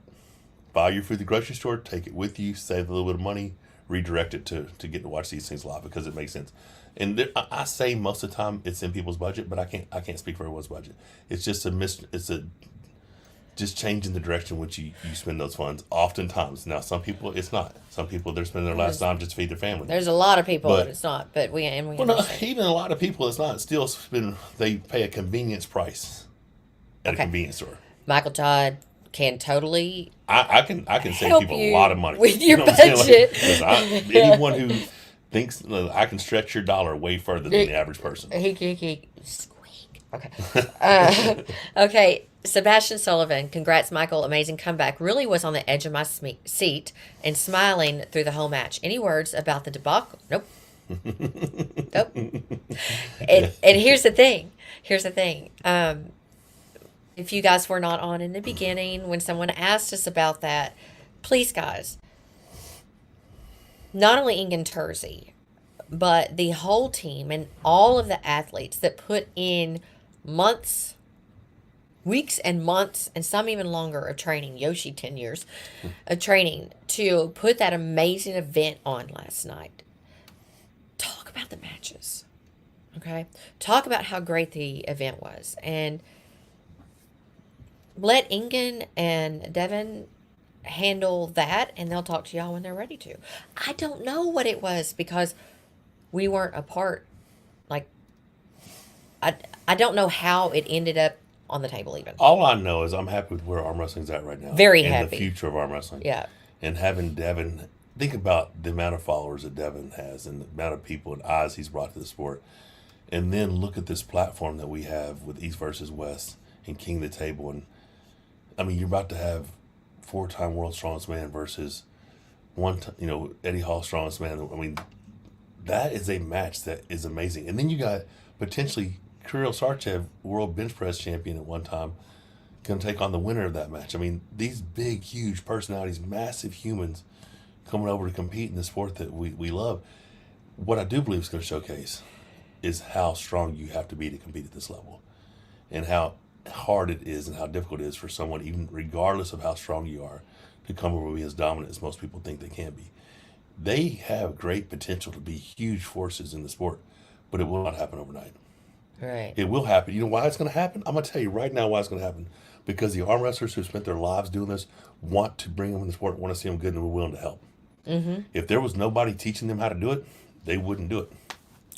Speaker 1: Buy your food at the grocery store, take it with you, save a little bit of money, redirect it to get to watch these things live because it makes sense. And I say most of the time it's in people's budget, but I can't speak for everyone's budget. It's just just changing the direction in which you spend those funds. Oftentimes, now some people it's not. Some people they're spending their last dime just to feed their family.
Speaker 2: There's a lot of people
Speaker 1: But
Speaker 2: that it's not, but we
Speaker 1: well, no,
Speaker 2: understand.
Speaker 1: even a lot of people it's not. Still spend they pay a convenience price at a
Speaker 2: Okay.
Speaker 1: convenience store.
Speaker 2: Michael Todd can totally
Speaker 1: I can save
Speaker 2: help
Speaker 1: people a
Speaker 2: you
Speaker 1: lot of money
Speaker 2: with
Speaker 1: You
Speaker 2: your
Speaker 1: know what I'm saying?
Speaker 2: budget.
Speaker 1: Anyone who thinks I can stretch your dollar way further than the average person.
Speaker 2: He squeak. Okay. Okay. Sebastian Sullivan, congrats, Michael. Amazing comeback. Really was on the edge of my seat and smiling through the whole match. Any words about the debacle? Nope. Nope. And here's the thing. Here's the thing. If you guys were not on in the beginning, when someone asked us about that, please, guys, not only Ingen Terzi, but the whole team and all of the athletes that put in months, weeks and months, and some even longer of training, Yoshi 10 years of training, to put that amazing event on last night. Talk about the matches, okay? Talk about how great the event was. And let Ingen and Devin handle that, and they'll talk to y'all when they're ready to. I don't know what it was because we weren't a part. Like, I don't know how it ended up on the table even.
Speaker 1: All I know is I'm happy with where arm wrestling's at right now.
Speaker 2: Very
Speaker 1: and
Speaker 2: happy.
Speaker 1: the future of arm wrestling.
Speaker 2: Yeah.
Speaker 1: And having Devin, think about the amount of followers that Devin has and the amount of people and eyes he's brought to the sport. And then look at this platform that we have with East versus West and King of the Table. And I mean, you're about to have 4-time world strongest man versus Eddie Hall strongest man. I mean, that is a match that is amazing. And then you got potentially Kirill Sarchev, world bench press champion at one time, going to take on the winner of that match. I mean, these big, huge personalities, massive humans coming over to compete in the sport that we love. What I do believe is going to showcase is how strong you have to be to compete at this level and how hard it is and how difficult it is for someone, even regardless of how strong you are, to come over and be as dominant as most people think they can be. They have great potential to be huge forces in the sport, but it will not happen overnight.
Speaker 2: Right.
Speaker 1: It will happen. You know why it's going to happen? I'm going to tell you right now why it's going to happen. Because the arm wrestlers who spent their lives doing this want to bring them in the sport, want to see them good, and we're willing to help.
Speaker 2: Mm-hmm.
Speaker 1: If there was nobody teaching them how to do it, they wouldn't do it.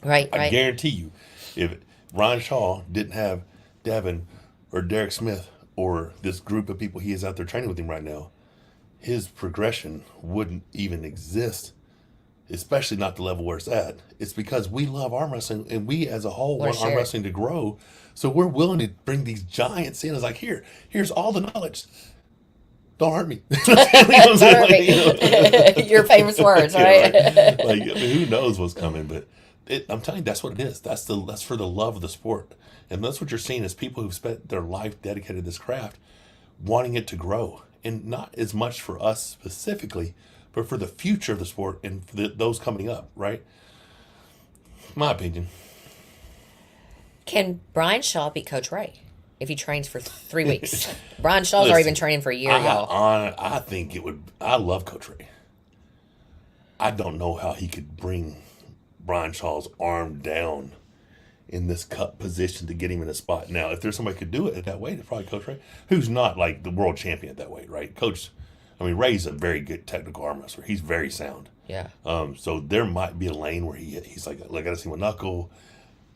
Speaker 2: Right.
Speaker 1: I guarantee you, if Ryan Shaw didn't have Devin or Derek Smith or this group of people he is out there training with him right now, his progression wouldn't even exist, especially not the level where it's at. It's because we love arm wrestling and we as a whole want arm wrestling to grow. So we're willing to bring these giants in. It's like, here's all the knowledge. Don't hurt me.
Speaker 2: Don't hurt me. Your famous words, right?
Speaker 1: Right. Like, I mean, who knows what's coming, but I'm telling you, that's what it is. That's for the love of the sport. And that's what you're seeing is people who've spent their life dedicated to this craft, wanting it to grow. And not as much for us specifically, but for the future of the sport and for those coming up, right? My opinion.
Speaker 2: Can Brian Shaw beat Coach Ray if he trains for 3 weeks? Brian Shaw's already been training for a year, y'all.
Speaker 1: I think it would. I love Coach Ray. I don't know how he could bring Brian Shaw's arm down in this cut position to get him in a spot. Now, if there's somebody who could do it that way, it's probably Coach Ray, who's not like the world champion that way, right? Ray's a very good technical arm wrestler. He's very sound.
Speaker 2: Yeah.
Speaker 1: So there might be a lane where he's like, I got to see my knuckle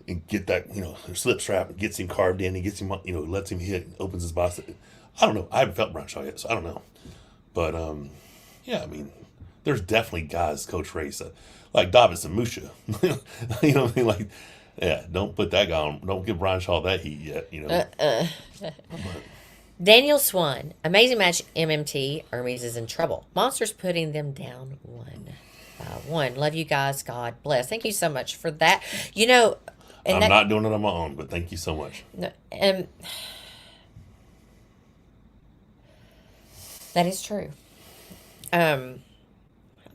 Speaker 1: and get that, slip strap and gets him carved in and gets him, lets him hit, opens his bicep. I don't know. I haven't felt Brian Shaw yet, so I don't know. But, yeah, I mean, there's definitely guys Coach Ray said, like Davis and Musha. You know what I mean? Like, yeah, don't put that guy on. Don't give Brian Shaw that heat yet,
Speaker 2: Daniel Swan, amazing match. MMT, Hermes is in trouble. Monsters putting them down 1-1. Love you guys. God bless. Thank you so much for that.
Speaker 1: I'm not doing it on my own, but thank you so much.
Speaker 2: That is true.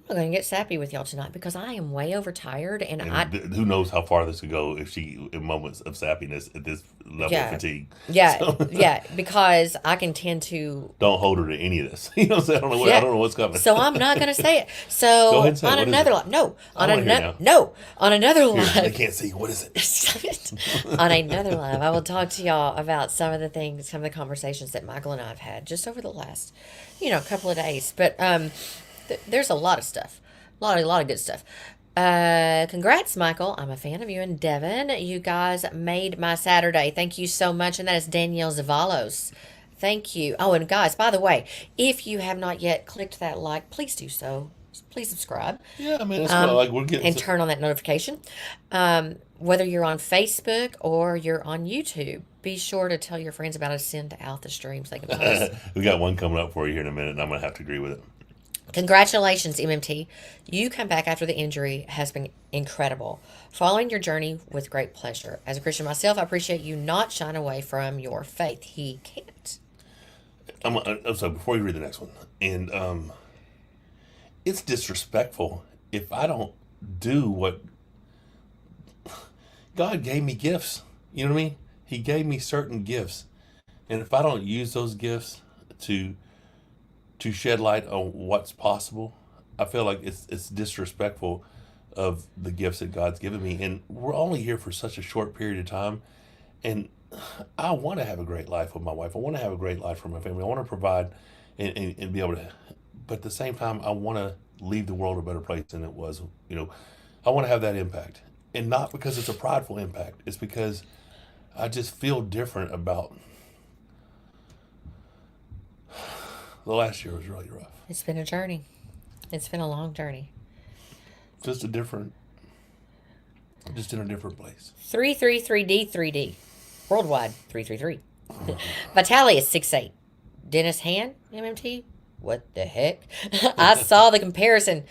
Speaker 2: I'm going to get sappy with y'all tonight because I am way overtired and
Speaker 1: And who knows how far this could go if she, in moments of sappiness at this level of
Speaker 2: yeah,
Speaker 1: fatigue.
Speaker 2: yeah,
Speaker 1: So
Speaker 2: yeah, because I can tend to,
Speaker 1: don't hold her to any of this. You know what I'm saying? I
Speaker 2: yeah.
Speaker 1: don't know what's coming.
Speaker 2: So I'm not going to say it.
Speaker 1: Go ahead
Speaker 2: So
Speaker 1: and say it.
Speaker 2: on
Speaker 1: What is
Speaker 2: another
Speaker 1: it?
Speaker 2: live, no,
Speaker 1: I
Speaker 2: on
Speaker 1: want to hear
Speaker 2: another,
Speaker 1: now.
Speaker 2: no, on another
Speaker 1: Here, they
Speaker 2: live,
Speaker 1: can't see. What is it?
Speaker 2: on another live, I will talk to y'all about some of the things, some of the conversations that Michael and I have had just over the last, couple of days. But there's a lot of stuff, a lot of good stuff. Congrats, Michael. I'm a fan of you and Devin. You guys made my Saturday. Thank you so much. And that is Danielle Zavalos. Thank you. Oh, and guys, by the way, if you have not yet clicked that like, please do so. Please subscribe.
Speaker 1: Yeah, I mean, that's cool. Like we're getting.
Speaker 2: And turn on that notification. Whether you're on Facebook or you're on YouTube, be sure to tell your friends about us. Send out the streams. They can post.
Speaker 1: We got one coming up for you here in a minute, and I'm gonna have to agree with it.
Speaker 2: Congratulations, MMT. You come back after the injury has been incredible. Following your journey with great pleasure. As a Christian myself, I appreciate you not shying away from your faith. He can't.
Speaker 1: I'm sorry. Before you read the next one, and it's disrespectful if I don't do what God gave me gifts. You know what I mean? He gave me certain gifts, and if I don't use those gifts to shed light on what's possible, I feel like it's disrespectful of the gifts that God's given me. And we're only here for such a short period of time, and I want to have a great life with my wife. I want to have a great life for my family. I want to provide and be able to, but at the same time, I want to leave the world a better place than it was. I want to have that impact, and not because it's a prideful impact. It's because I just feel different about. The last year was really rough.
Speaker 2: It's been a journey. It's been a long journey.
Speaker 1: Just in a different place.
Speaker 2: 333D 3D. Worldwide 333. Vitaly is 6'8". Dennis Han, MMT? What the heck? I saw the comparison.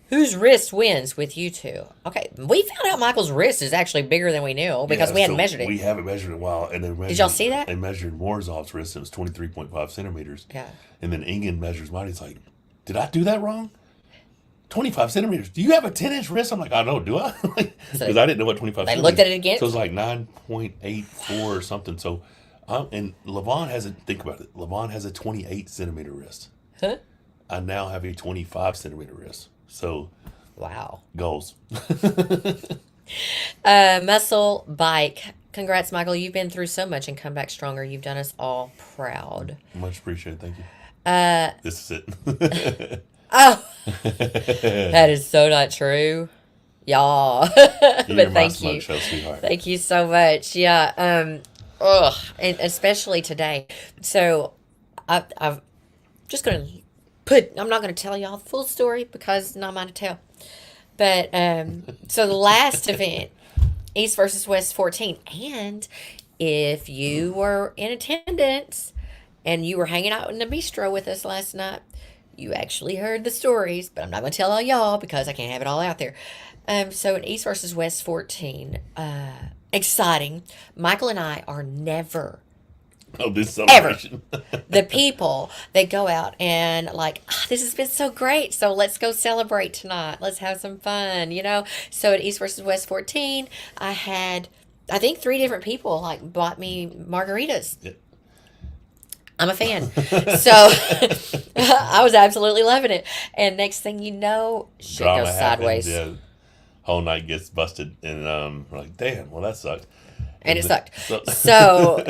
Speaker 2: Whose wrist wins with you two? Okay, we found out Michael's wrist is actually bigger than we knew because we hadn't measured it.
Speaker 1: We haven't measured it in a while. And
Speaker 2: did y'all see that?
Speaker 1: They measured Morzov's wrist. It was 23.5 centimeters.
Speaker 2: Yeah.
Speaker 1: And then Ingen measures mine. He's like, did I do that wrong? 25 centimeters. Do you have a 10-inch wrist? I'm like, I know. Do I? Because I didn't know what 25
Speaker 2: they
Speaker 1: centimeters.
Speaker 2: Looked at it again?
Speaker 1: So it's like 9.84 or something. So, and Levan has think about it. Levan has a 28 centimeter wrist.
Speaker 2: Huh?
Speaker 1: I now have a 25 centimeter wrist. So,
Speaker 2: wow.
Speaker 1: Goals.
Speaker 2: Muscle Bike. Congrats, Michael. You've been through so much and come back stronger. You've done us all proud.
Speaker 1: Much appreciated. Thank you. This is it.
Speaker 2: Oh, that is so not true. Y'all. But thank you.
Speaker 1: Show, sweetheart.
Speaker 2: Thank you so much. Yeah. And especially today. So I've just going to I'm not going to tell y'all the full story because it's not mine to tell. But so the last event, East versus West 14, and if you were in attendance and you were hanging out in the bistro with us last night, you actually heard the stories, but I'm not going to tell all y'all because I can't have it all out there. So in East versus West 14, exciting. Michael and I are never
Speaker 1: this celebration.
Speaker 2: Ever. The people that go out and this has been so great, so let's go celebrate tonight. Let's have some fun, So at East versus West 14, I had, I think 3 different people bought me margaritas.
Speaker 1: Yeah.
Speaker 2: I'm a fan. So I was absolutely loving it. And next thing you know, shit goes sideways.
Speaker 1: Yeah. Whole night gets busted, and we're like, damn, well, that sucked.
Speaker 2: And it sucked. So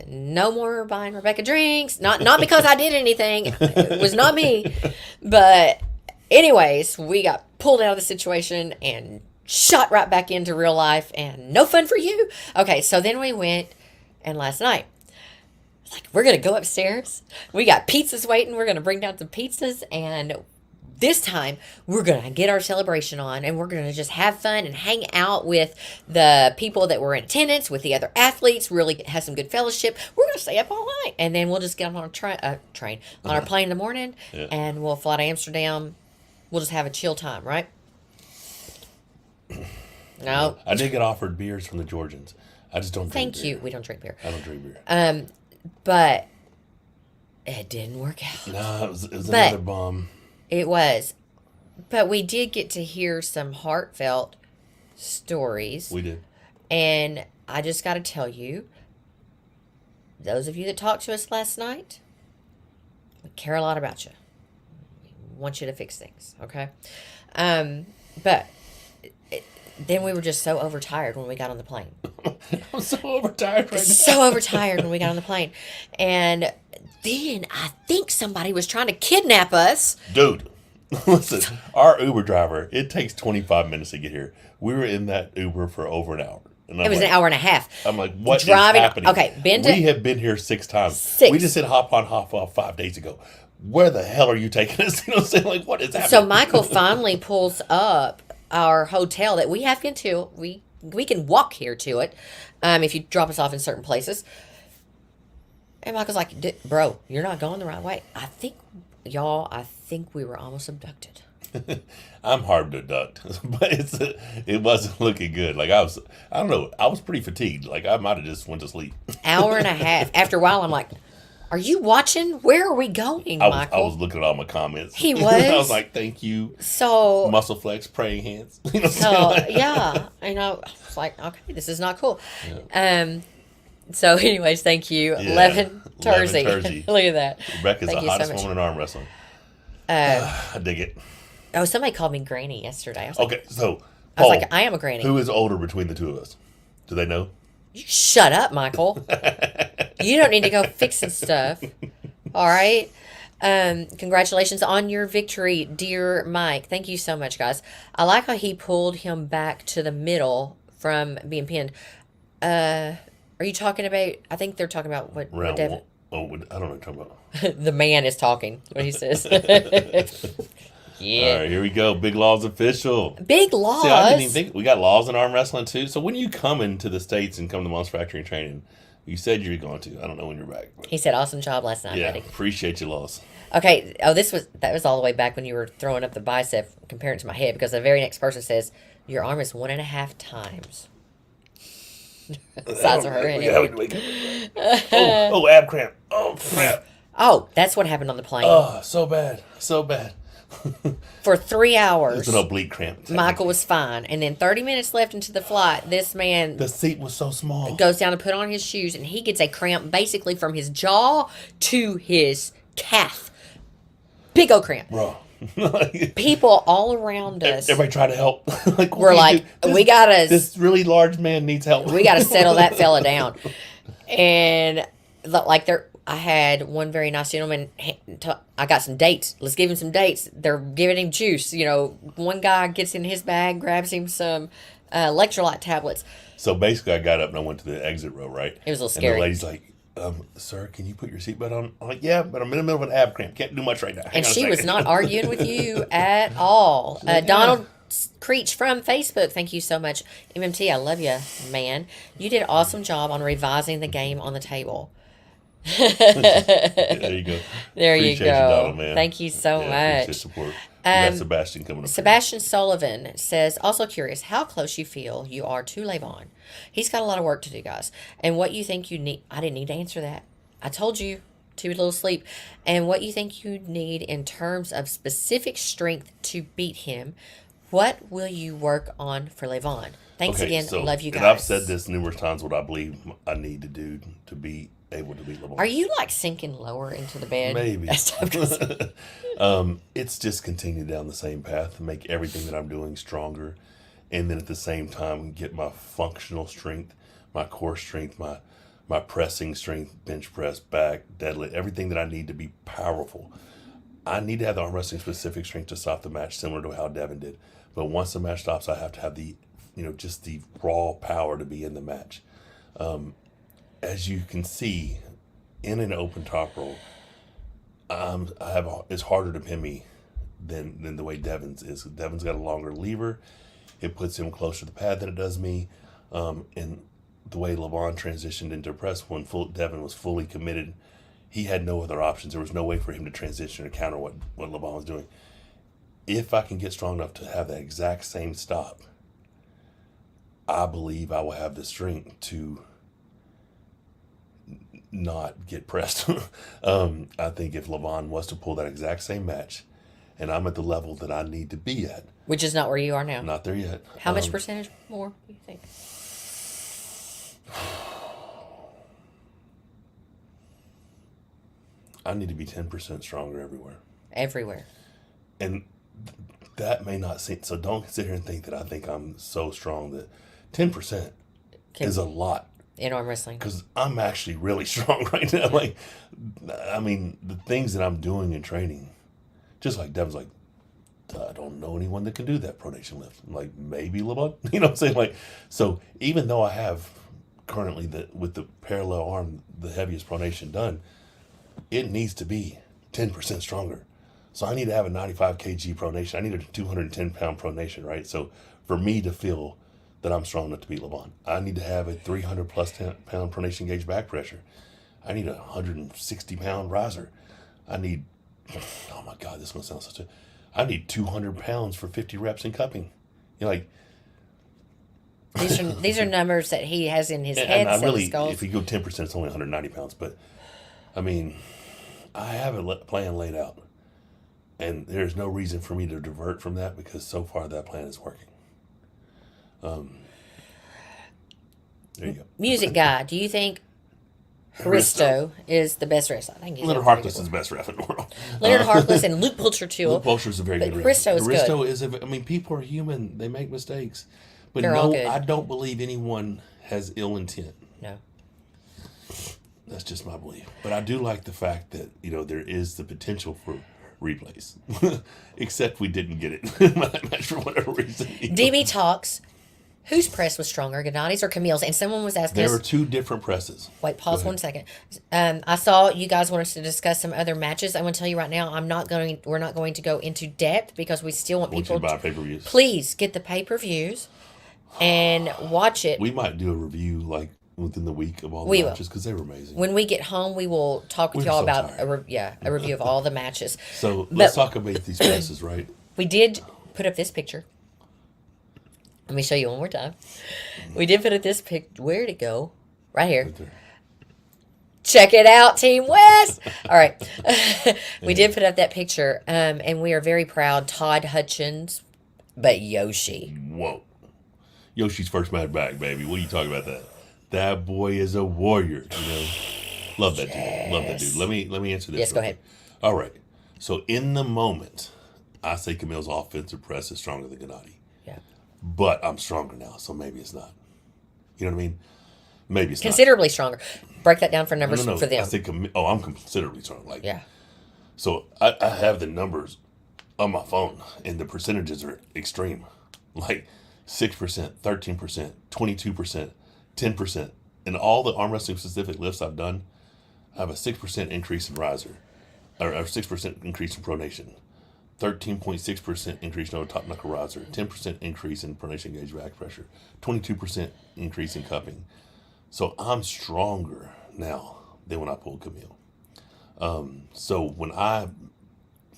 Speaker 2: no more buying Rebecca drinks. Not because I did anything. It was not me. But anyways, we got pulled out of the situation and shot right back into real life, and no fun for you. Okay, so then we went, and last night, we're going to go upstairs. We got pizzas waiting. We're going to bring down some pizzas, and this time, we're going to get our celebration on, and we're going to just have fun and hang out with the people that were in attendance, with the other athletes, really have some good fellowship. We're going to stay up all night, and then we'll just get on our train, on our plane in the morning, and we'll fly to Amsterdam. We'll just have a chill time, right? No.
Speaker 1: I did get offered beers from the Georgians. I just don't drink beer.
Speaker 2: Thank you. We don't drink beer.
Speaker 1: I don't drink beer.
Speaker 2: But it didn't work out.
Speaker 1: No, it was another bomb.
Speaker 2: It was. But we did get to hear some heartfelt stories.
Speaker 1: We did.
Speaker 2: And I just got to tell you, those of you that talked to us last night, we care a lot about you. We want you to fix things, okay? But then we were just so overtired when we got on the plane.
Speaker 1: I'm so overtired right now.
Speaker 2: So overtired when we got on the plane. And then I think somebody was trying to kidnap us.
Speaker 1: Dude, listen, our Uber driver, it takes 25 minutes to get here. We were in that Uber for over an hour. And
Speaker 2: It was an hour and a half.
Speaker 1: I'm like, what
Speaker 2: Driving-
Speaker 1: is happening?
Speaker 2: okay,
Speaker 1: we have been here 6 times.
Speaker 2: 6.
Speaker 1: We just said hop on, hop off 5 days ago. Where the hell are you taking us? You know what I'm saying? Like, what is happening?
Speaker 2: So Michael finally pulls up our hotel that we have been to. We can walk here to it if you drop us off in certain places. And Michael's like, bro, you're not going the right way. I think we were almost abducted.
Speaker 1: I'm hard to abduct, but it wasn't looking good. Like I don't know, I was pretty fatigued. Like I might have just went to sleep.
Speaker 2: Hour and a half. After a while, I'm like, are you watching? Where are we going, Michael?
Speaker 1: I was looking at all my comments.
Speaker 2: He was?
Speaker 1: I was like, thank you.
Speaker 2: So
Speaker 1: Muscle flex, praying hands. You know what
Speaker 2: So
Speaker 1: I'm saying?
Speaker 2: yeah, I know. I was like, okay, this is not cool. So, anyways, thank you,
Speaker 1: Yeah.
Speaker 2: Levan
Speaker 1: Levan
Speaker 2: Terzi.
Speaker 1: Terzi.
Speaker 2: Look at that.
Speaker 1: Rebecca's
Speaker 2: Thank
Speaker 1: the
Speaker 2: you so
Speaker 1: hottest
Speaker 2: much.
Speaker 1: woman in arm wrestling. I dig it.
Speaker 2: Oh, somebody called me Granny yesterday. I was like,
Speaker 1: Okay, so
Speaker 2: I was
Speaker 1: Paul,
Speaker 2: like, I am a granny.
Speaker 1: who is older between the two of us? Do they know?
Speaker 2: You shut up, Michael. You don't need to go fixing stuff. All right. Congratulations on your victory, dear Mike. Thank you so much, guys. I like how he pulled him back to the middle from being pinned. Are you talking about? I think they're talking about what
Speaker 1: Round
Speaker 2: Devin.
Speaker 1: one. Oh, I don't know what you're talking about.
Speaker 2: The man is talking. What he says. Yeah.
Speaker 1: All right, here we go. Big Laws official.
Speaker 2: Big laws.
Speaker 1: See, I didn't even think we got laws in arm wrestling too. So when you come into the States and come to Monster Factory and training, you said you were going to. I don't know when you're back. But
Speaker 2: He said, "Awesome job last night,
Speaker 1: yeah,
Speaker 2: buddy."
Speaker 1: appreciate you, laws.
Speaker 2: Okay. Oh, that was all the way back when you were throwing up the bicep, comparing it to my head, because the very next person says your arm is 1.5 times the size of her head.
Speaker 1: Yeah, oh, ab cramp. Oh, crap.
Speaker 2: Oh, that's what happened on the plane.
Speaker 1: Oh, so bad. So bad.
Speaker 2: For 3 hours,
Speaker 1: It's an oblique cramp.
Speaker 2: Michael was fine. And then 30 minutes left into the flight, this man
Speaker 1: The seat was so small.
Speaker 2: goes down to put on his shoes, and he gets a cramp basically from his jaw to his calf. Big old cramp.
Speaker 1: Bro.
Speaker 2: People all around us,
Speaker 1: Everybody try to help. Like,
Speaker 2: we're like, we gotta
Speaker 1: This really large man needs help.
Speaker 2: we gotta settle that fella down. And like I had one very nice gentleman. I got some dates. Let's give him some dates. They're giving him juice. You know, one guy gets in his bag, grabs him some electrolyte tablets.
Speaker 1: So basically, I got up and I went to the exit row, right?
Speaker 2: It was a little
Speaker 1: And
Speaker 2: scary.
Speaker 1: the lady's like, sir, can you put your seatbelt on? I'm like, yeah, but I'm in the middle of an ab cramp. Can't do much right now. Hang
Speaker 2: And
Speaker 1: on a
Speaker 2: she was
Speaker 1: second.
Speaker 2: not arguing with you at all. Donald Creech from Facebook, thank you so much. MMT, I love you, man. You did an awesome job on revising the game on the table.
Speaker 1: There you go.
Speaker 2: There you
Speaker 1: Appreciate
Speaker 2: go.
Speaker 1: Donald, man.
Speaker 2: Thank you so
Speaker 1: Appreciate
Speaker 2: much.
Speaker 1: support. You got Sebastian coming up.
Speaker 2: Sebastian Sullivan says, also curious how close you feel you are to Levan. He's got a lot of work to do, guys. And what you think you need, I didn't need to answer that. I told you, too little sleep. And what you think you need in terms of specific strength to beat him. What will you work on for Levan? Thanks again. Love you guys.
Speaker 1: And I've said this numerous times, what I believe I need to do to be able to beat LeBron.
Speaker 2: Are you like sinking lower into the bed?
Speaker 1: Maybe.
Speaker 2: As time goes on?
Speaker 1: It's just continue down the same path, make everything that I'm doing stronger, and then at the same time get my functional strength, my core strength, my pressing strength, bench press, back, deadlift, everything that I need to be powerful. I need to have the arm wrestling specific strength to stop the match, similar to how Devin did. But once the match stops, I have to have the, just the raw power to be in the match. As you can see, in an open top roll, it's harder to pin me than the way Devin's is. Devin's got a longer lever. It puts him closer to the pad than it does me. And the way Levan transitioned into press when Devin was fully committed, he had no other options. There was no way for him to transition or counter what Levan was doing. If I can get strong enough to have that exact same stop, I believe I will have the strength to not get pressed. I think if Levan was to pull that exact same match and I'm at the level that I need to be at.
Speaker 2: Which is not where you are now.
Speaker 1: Not there yet.
Speaker 2: How much percentage more do you think?
Speaker 1: I need to be 10% stronger everywhere.
Speaker 2: Everywhere.
Speaker 1: And that may not seem, so don't sit here and think that I think I'm so strong that 10% is a lot.
Speaker 2: In arm wrestling.
Speaker 1: Because I'm actually really strong right now. Like, I mean, the things that I'm doing in training, just like Devin's like, I don't know anyone that can do that pronation lift. I'm like, maybe Levan. You know what I'm saying? Like, so even though I have currently with the parallel arm, the heaviest pronation done, it needs to be 10% stronger. So I need to have a 95 kg pronation. I need a 210 pound pronation, right? So for me to feel that I'm strong enough to beat Levan, I need to have a 300 plus pound pronation gauge back pressure. I need a 160 pound riser. I need, oh my God, this is going to sound such a, I need 200 pounds for 50 reps in cupping. You're like,
Speaker 2: these are numbers that he has in his head.
Speaker 1: and I really, if you go 10%, it's only 190 pounds. But I mean, I have a plan laid out, and there's no reason for me to divert from that because so far that plan is working. There you go.
Speaker 2: Music guy, do you think Hristo is the best wrestler? I think he's
Speaker 1: Leonard Harkless is the best ref in the world.
Speaker 2: Leonard Harkless and Luke Pulcher too.
Speaker 1: Luke Pulcher is a very good ref.
Speaker 2: Hristo is good.
Speaker 1: Hristo is I mean, people are human. They make mistakes. But
Speaker 2: They're all
Speaker 1: no,
Speaker 2: good.
Speaker 1: I don't believe anyone has ill intent.
Speaker 2: No.
Speaker 1: That's just my belief. But I do like the fact that, there is the potential for replays. Except we didn't get it in that match for whatever reason.
Speaker 2: DB talks. Whose press was stronger, Gennadi's or Camille's? And someone was asking
Speaker 1: There
Speaker 2: us.
Speaker 1: were two different presses.
Speaker 2: Wait, pause 1 second. I saw you guys wanted to discuss some other matches. I'm going to tell you right now, we're not going to go into depth because we still want people
Speaker 1: to buy pay-per-views.
Speaker 2: Please get the pay-per-views and watch it.
Speaker 1: We might do a review like within the week of all the matches because they were amazing.
Speaker 2: When we get home, we will talk with y'all about a review of all the matches.
Speaker 1: So let's talk about these presses, right?
Speaker 2: We did put up this picture. Let me show you one more time. We did put up this picture. Where'd it go? Right here.
Speaker 1: Right there.
Speaker 2: Check it out, Team West. All right. We did put up that picture, and we are very proud. Todd Hutchins, but Yoshi.
Speaker 1: Whoa. Yoshi's first match back, baby. What are you talking about that? That boy is a warrior, Love that dude. Love that dude. Let me answer this.
Speaker 2: Yes, go ahead.
Speaker 1: All right. So in the moment, I say Camille's offensive press is stronger than Gennady.
Speaker 2: Yeah.
Speaker 1: But I'm stronger now, so maybe it's not. You know what I mean? Maybe it's
Speaker 2: considerably stronger. Break that down for numbers
Speaker 1: no.
Speaker 2: for them.
Speaker 1: I think I'm considerably strong. Like,
Speaker 2: yeah.
Speaker 1: So I have the numbers on my phone, and the percentages are extreme. Like 6%, 13%, 22%, 10%. In all the arm wrestling specific lifts I've done, I have a 6% increase in riser, or a 6% increase in pronation. 13.6% increase in over top knuckle riser, 10% increase in pronation gauge back pressure, 22% increase in cupping. So I'm stronger now than when I pulled Camille. So when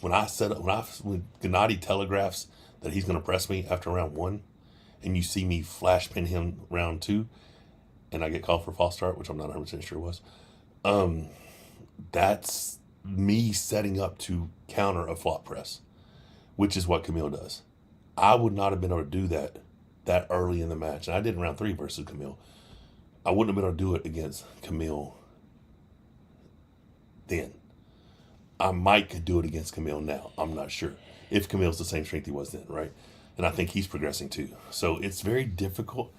Speaker 1: Gennady telegraphs that he's going to press me after round 1, and you see me flash pin him round 2, and I get called for false start, which I'm not 100% sure was, that's me setting up to counter a flop press, which is what Camille does. I would not have been able to do that early in the match. And I did in round 3 versus Camille. I wouldn't have been able to do it against Camille then. I might could do it against Camille now. I'm not sure. If Camille's the same strength he was then, right? And I think he's progressing too. So it's very difficult.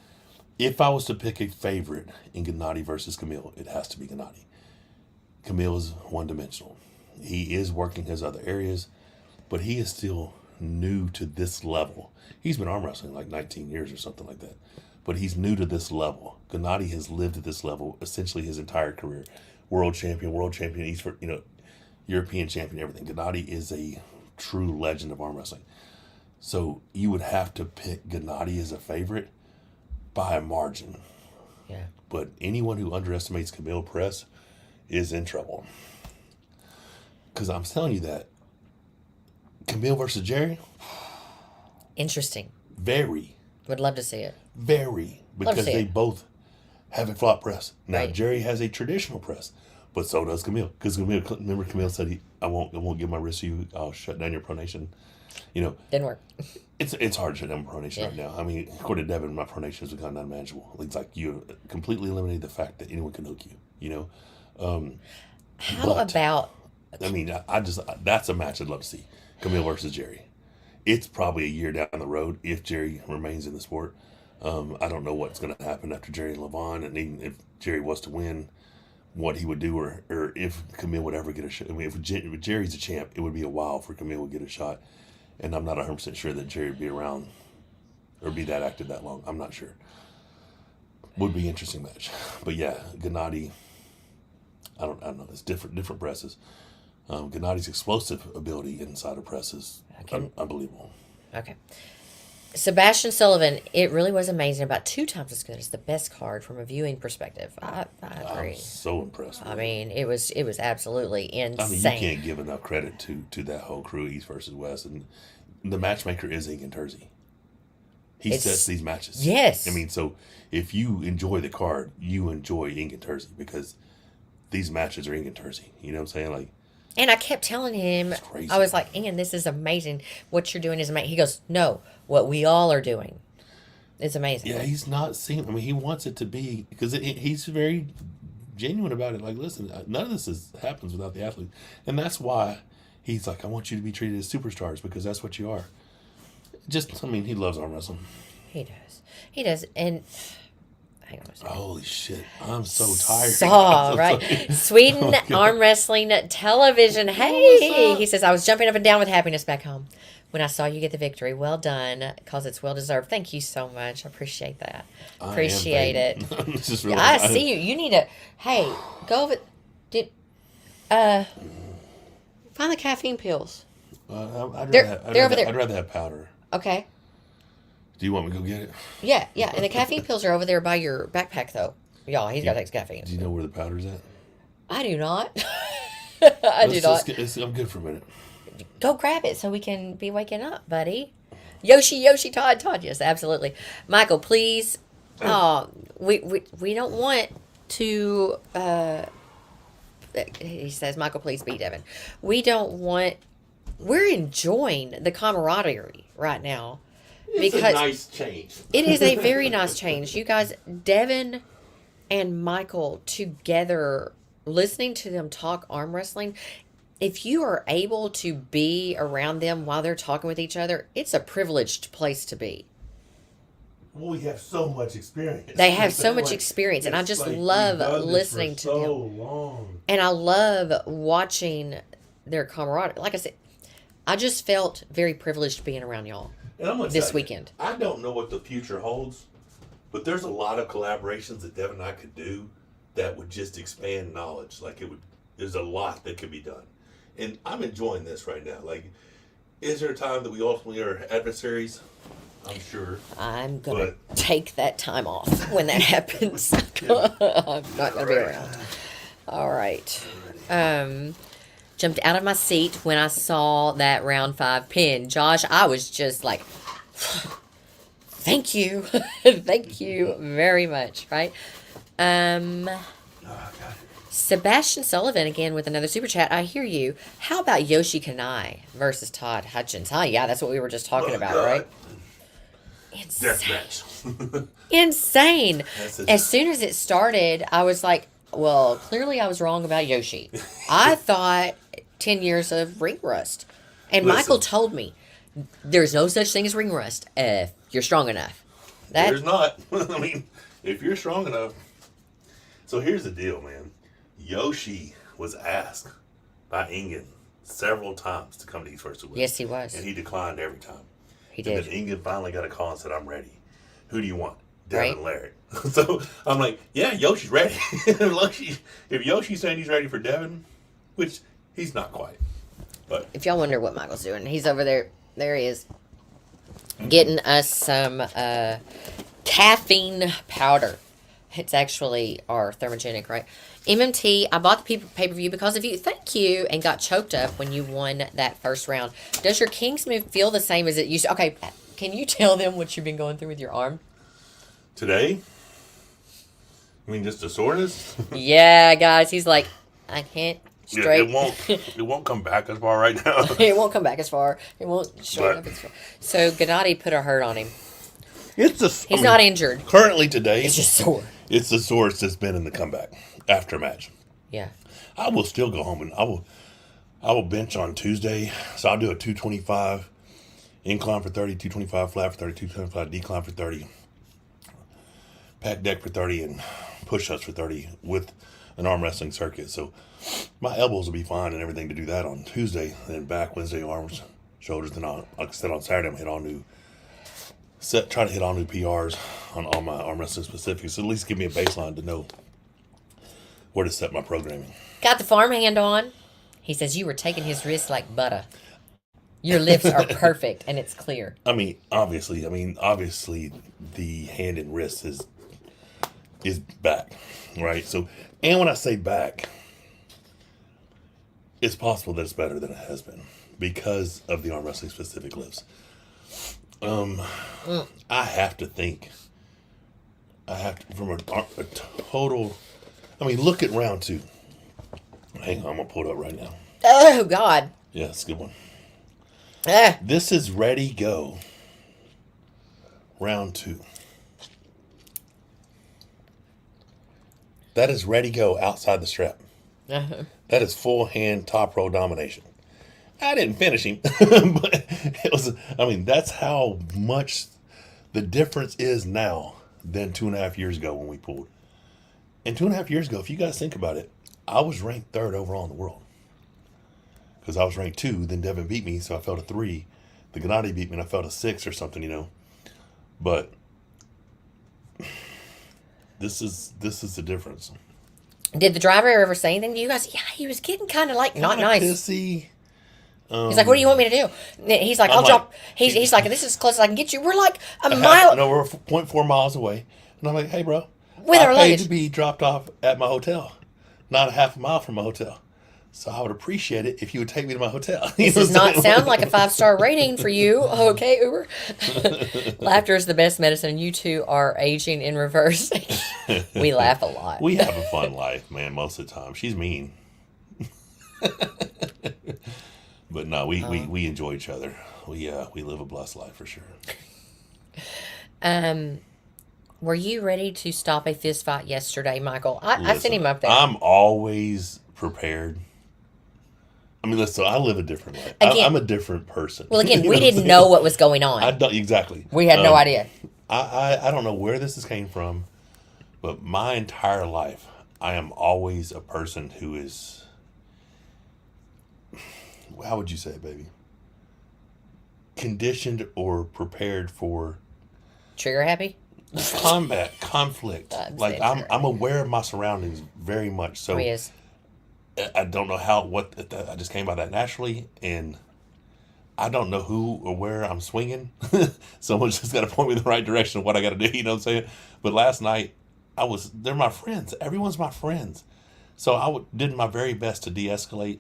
Speaker 1: If I was to pick a favorite in Gennady versus Camille, it has to be Gennady. Camille is one-dimensional. He is working his other areas, but he is still new to this level. He's been arm wrestling like 19 years or something like that, but he's new to this level. Gennady has lived at this level essentially his entire career. World champion, European champion, everything. Gennady is a true legend of arm wrestling. So you would have to pick Gennady as a favorite by a margin.
Speaker 2: Yeah.
Speaker 1: But anyone who underestimates Camille press is in trouble. Because I'm telling you that Camille versus Jerry,
Speaker 2: interesting.
Speaker 1: Very.
Speaker 2: Would love to see it.
Speaker 1: Very. Because they both have a flop press. Now,
Speaker 2: right.
Speaker 1: Jerry has a traditional press, But so does Camille. Because remember Camille said, I won't give my wrist to you. I'll shut down your pronation. You know,
Speaker 2: Didn't work.
Speaker 1: it's hard to shut down pronation right now. I mean, according to Devin, my pronation has become unmanageable. It's like you completely eliminated the fact that anyone can hook you. You know.
Speaker 2: How about?
Speaker 1: I mean, I just that's a match I'd love to see. Camille versus Jerry. It's probably a year down the road if Jerry remains in the sport. I don't know what's going to happen after Jerry and Levan, and even if Jerry was to win, what he would do, or if Camille would ever get a shot. I mean, if Jerry's a champ, it would be a while for Camille to get a shot, and I'm not 100% sure that Jerry would be around or be that active that long. I'm not sure. Would be an interesting match, but yeah, Gennady. I don't know. It's different presses. Gennady's explosive ability inside of press is unbelievable.
Speaker 2: Okay. Sebastian Sullivan, it really was amazing. About 2 times as good as the best card from a viewing perspective. I agree.
Speaker 1: I'm so impressed.
Speaker 2: I mean, it was absolutely insane.
Speaker 1: I mean, you can't give enough credit to that whole crew, East versus West, and the matchmaker is Ingen Terzi. He sets these matches.
Speaker 2: Yes.
Speaker 1: I mean, so if you enjoy the card, you enjoy Ingen Terzi because these matches are Ingen Terzi. You know what I'm saying? Like.
Speaker 2: And I kept telling him, I was like, Ian, this is amazing. What you're doing is amazing. He goes, no, what we all are doing is amazing.
Speaker 1: Yeah, he's not seeing. I mean, he wants it to be, because he's very genuine about it. Like, listen, none of this happens without the athlete. And that's why he's like, I want you to be treated as superstars because that's what you are. I mean, he loves arm wrestling.
Speaker 2: He does. He does. And hang on a second.
Speaker 1: Holy shit. I'm so tired.
Speaker 2: Right? Sweden Arm Wrestling Television. Hey, he says, I was jumping up and down with happiness back home when I saw you get the victory. Well done, because it's well deserved. Thank you so much. I appreciate that. Appreciate it.
Speaker 1: Really
Speaker 2: I see you. You need to, hey, go over. Find the caffeine pills.
Speaker 1: They're over there. I'd rather have powder.
Speaker 2: Okay.
Speaker 1: Do you want me to go get it?
Speaker 2: Yeah. And the caffeine pills are over there by your backpack, though. Y'all, he's got to take his caffeine.
Speaker 1: Do you know where the powder's at?
Speaker 2: I do not. I do not.
Speaker 1: I'm good for a minute.
Speaker 2: Go grab it so we can be waking up, buddy. Yoshi, Todd. Yes, absolutely. Michael, please. We don't want to. He says, Michael, please beat Devin. We don't want. We're enjoying the camaraderie right now.
Speaker 1: It's a nice change.
Speaker 2: It is a very nice change. You guys, Devin and Michael together, listening to them talk arm wrestling, if you are able to be around them while they're talking with each other, it's a privileged place to be.
Speaker 1: Well, we have so much experience.
Speaker 2: They have so much experience, and I just love listening to them.
Speaker 1: Long.
Speaker 2: And I love watching their camaraderie. Like I said, I just felt very privileged being around y'all.
Speaker 1: And I'm gonna
Speaker 2: this weekend.
Speaker 1: I don't know what the future holds, but there's a lot of collaborations that Devin and I could do that would just expand knowledge. Like there's a lot that could be done. And I'm enjoying this right now. Like, is there a time that we ultimately are adversaries? I'm sure.
Speaker 2: I'm going to take that time off when that happens. I'm not going to be around. All right. Jumped out of my seat when I saw that round 5 pin. Josh, I was just like, thank you. Thank you very much, right? Sebastian Sullivan again with another super chat. I hear you. How about Yoshi Kanai versus Todd Hutchins? Huh? Yeah, that's what we were just talking about, right? Insane. Insane. As soon as it started, I was like, well, clearly I was wrong about Yoshi. I thought 10 years of ring rust. And Michael told me, there's no such thing as ring rust if you're strong enough.
Speaker 1: There's not. I mean, if you're strong enough. So here's the deal, man. Yoshi was asked by Ingen several times to come to East versus West.
Speaker 2: Yes, he was.
Speaker 1: And he declined every time.
Speaker 2: He did.
Speaker 1: And then Ingen finally got a call and said, I'm ready. Who do you want? Devin and Larry. So I'm like, yeah, Yoshi's ready. If Yoshi's saying he's ready for Devin, which he's not quite. But
Speaker 2: if y'all wonder what Michael's doing, he's over there. There he is. Getting us some caffeine powder. It's actually our thermogenic, right? MMT, I bought the pay-per-view because of you. Thank you. And got choked up when you won that first round. Does your King's move feel the same as it used to? Okay, can you tell them what you've been going through with your arm?
Speaker 1: Today? I mean, just a soreness?
Speaker 2: Yeah, guys. He's like, I can't
Speaker 1: Yeah,
Speaker 2: straight.
Speaker 1: it won't come back as far right now.
Speaker 2: It won't come back as far. It won't straight up as far. So Gennady put a hurt on him. He's not injured.
Speaker 1: Currently today,
Speaker 2: It's just sore.
Speaker 1: it's the sorest it's been in the comeback after match.
Speaker 2: Yeah.
Speaker 1: I will still go home and I will bench on Tuesday. So I'll do a 225 incline for 30, 225 flat for 30, 225 decline for 30, pack deck for 30, and push-ups for 30 with an arm wrestling circuit. So my elbows will be fine and everything to do that on Tuesday. And then back Wednesday, arms, shoulders. Then like I said, on Saturday, I'm going to hit all new try to hit all new PRs on all my arm wrestling specifics. So at least give me a baseline to know where to set my programming.
Speaker 2: Got the farmhand on. He says you were taking his wrist like butter. Your lifts are perfect and it's clear.
Speaker 1: Obviously, the hand and wrist is back, right? So, and when I say back, it's possible that it's better than it has been because of the arm wrestling specific lifts. I have to think. From a total. Look at round 2. Hang on, I'm gonna pull it up right now.
Speaker 2: Oh God.
Speaker 1: Yeah, it's a good one.
Speaker 2: Ah.
Speaker 1: This is ready go. Round 2. That is ready go outside the strap.
Speaker 2: Uh-huh.
Speaker 1: That is full hand top row domination. I didn't finish him, but it was. That's how much the difference is now than 2.5 years ago when we pulled. And 2.5 years ago, if you guys think about it, I was ranked 3rd overall in the world because I was ranked 2. Then Devin beat me, so I fell to 3. The Gennady beat me, and I fell to 6 or something, But this is the difference.
Speaker 2: Did the driver ever say anything to you guys? Yeah, he was getting kind of like not nice.
Speaker 1: Pissy.
Speaker 2: He's like, "What do you want me to do?" He's like, "I'll drop." He's like, "This is as close as I can get you." We're like a mile.
Speaker 1: No, we're 0.4 miles away, and I'm like, "Hey, bro,
Speaker 2: With our
Speaker 1: I paid
Speaker 2: luggage
Speaker 1: to be dropped off at my hotel, not a half a mile from my hotel. So I would appreciate it if you would take me to my hotel."
Speaker 2: This does not sound like a 5-star rating for you. Okay, Uber. Laughter is the best medicine. You two are aging in reverse. We laugh a lot.
Speaker 1: We have a fun life, man. Most of the time, she's mean. But no, we enjoy each other. We live a blessed life for sure.
Speaker 2: Were you ready to stop a fist fight yesterday, Michael? I sent him up there.
Speaker 1: I'm always prepared. Listen, I live a different life.
Speaker 2: Again,
Speaker 1: I'm a different person.
Speaker 2: Well, again, we didn't know what was going on.
Speaker 1: I don't exactly.
Speaker 2: We had no idea.
Speaker 1: I don't know where this came from, but my entire life, I am always a person who is. How would you say it, baby? Conditioned or prepared for
Speaker 2: Trigger happy?
Speaker 1: combat, conflict. Like I'm aware of my surroundings very much. So
Speaker 2: He is.
Speaker 1: I don't know I just came by that naturally, and I don't know who or where I'm swinging. Someone's just got to point me in the right direction of what I got to do. You know what I'm saying? But last night, they're my friends. Everyone's my friends. So did my very best to de-escalate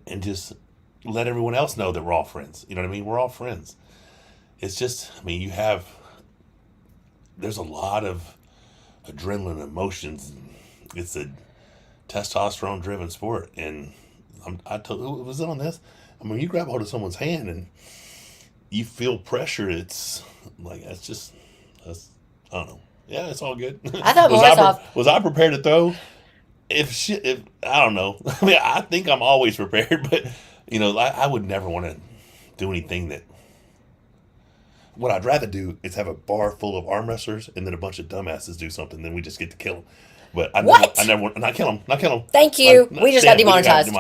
Speaker 1: and just let everyone else know that we're all friends. You know what I mean? We're all friends. It's just, there's a lot of adrenaline, emotions. It's a testosterone-driven sport. And who was it on this? You grab hold of someone's hand and you feel pressure. It's like, that's I don't know. Yeah, it's all good.
Speaker 2: I thought
Speaker 1: was I prepared to throw? If I don't know. I think I'm always prepared, but I would never want to do anything that. What I'd rather do is have a bar full of arm wrestlers and then a bunch of dumbasses do something. Then we just get to kill them. But I never want not kill them. Not kill them.
Speaker 2: Thank you. We just got demonetized.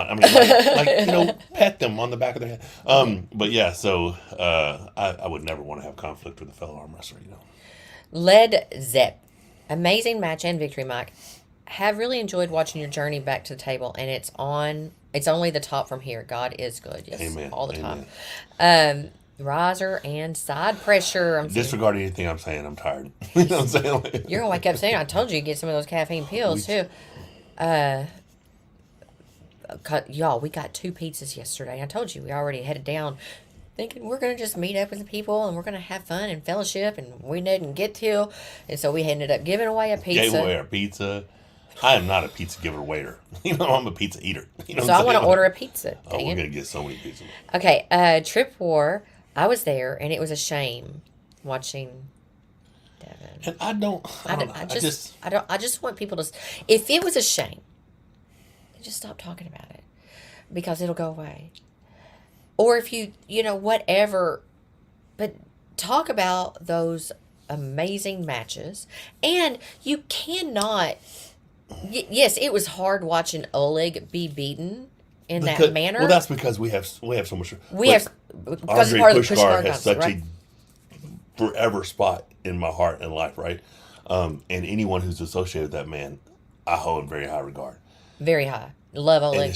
Speaker 1: Pet them on the back of their head. But yeah, so I would never want to have conflict with a fellow arm wrestler.
Speaker 2: Led Zepp, amazing match and victory, Mike. Have really enjoyed watching your journey back to the table, and it's only the top from here. God is good. Yes,
Speaker 1: Amen.
Speaker 2: All the
Speaker 1: Amen.
Speaker 2: time. Riser and side pressure.
Speaker 1: Disregarding anything I'm saying, I'm tired. You know what I'm saying?
Speaker 2: You're going to wake up soon. I told you to get some of those caffeine pills, too. Y'all, we got 2 pizzas yesterday. I told you we already headed down thinking we're going to just meet up with the people and we're going to have fun and fellowship, and we didn't get to. And so we ended up giving away a pizza.
Speaker 1: Gave away our pizza. I am not a pizza giver waiter. I'm a pizza eater.
Speaker 2: So I want to order a pizza.
Speaker 1: Oh,
Speaker 2: Dang
Speaker 1: we're
Speaker 2: it.
Speaker 1: gonna get so many pizzas.
Speaker 2: Okay, Trip War. I was there, and it was a shame watching Devin.
Speaker 1: And I don't know.
Speaker 2: I just want people to. If it was a shame, just stop talking about it because it'll go away. Or if whatever, but talk about those amazing matches. And you cannot. Yes, it was hard watching Oleg be beaten in that manner.
Speaker 1: Well, that's because we have so much.
Speaker 2: Because
Speaker 1: Andre
Speaker 2: part of the
Speaker 1: Pushkar has such
Speaker 2: right?
Speaker 1: a forever spot in my heart and life, right? And anyone who's associated with that man, I hold in very high regard.
Speaker 2: Very high. Love Oleg.
Speaker 1: And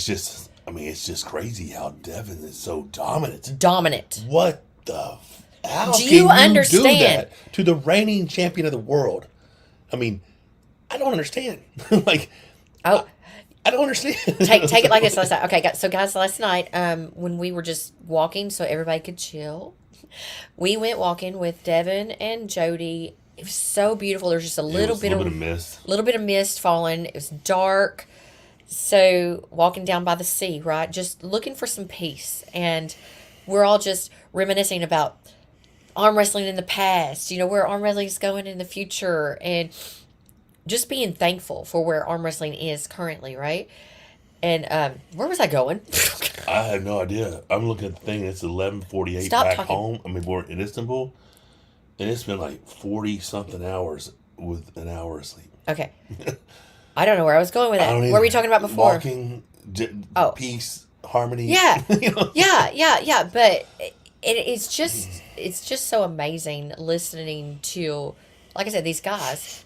Speaker 1: it's just crazy how Devin is so dominant.
Speaker 2: Dominant.
Speaker 1: What the? How
Speaker 2: do you
Speaker 1: can
Speaker 2: understand?
Speaker 1: Do that to the reigning champion of the world? I mean, I don't understand. I don't understand.
Speaker 2: take it like this last night. Okay, so guys, last night, when we were just walking so everybody could chill, we went walking with Devin and Jody. It was so beautiful. There was just a little bit of
Speaker 1: mist.
Speaker 2: Little bit of mist falling. It was dark. So walking down by the sea, right? Just looking for some peace. And we're all just reminiscing about arm wrestling in the past, where arm wrestling is going in the future, and just being thankful for where arm wrestling is currently, right? And where was I going?
Speaker 1: I have no idea. I'm looking at the thing. It's 11:48
Speaker 2: Stop
Speaker 1: back
Speaker 2: talking.
Speaker 1: home. I mean, we're in Istanbul, and it's been like 40-something hours with an hour of sleep.
Speaker 2: Okay. I don't know where I was going with that. What were we talking about before?
Speaker 1: Walking, peace, harmony.
Speaker 2: Yeah. Yeah. But it's just so amazing listening to, like I said, these guys,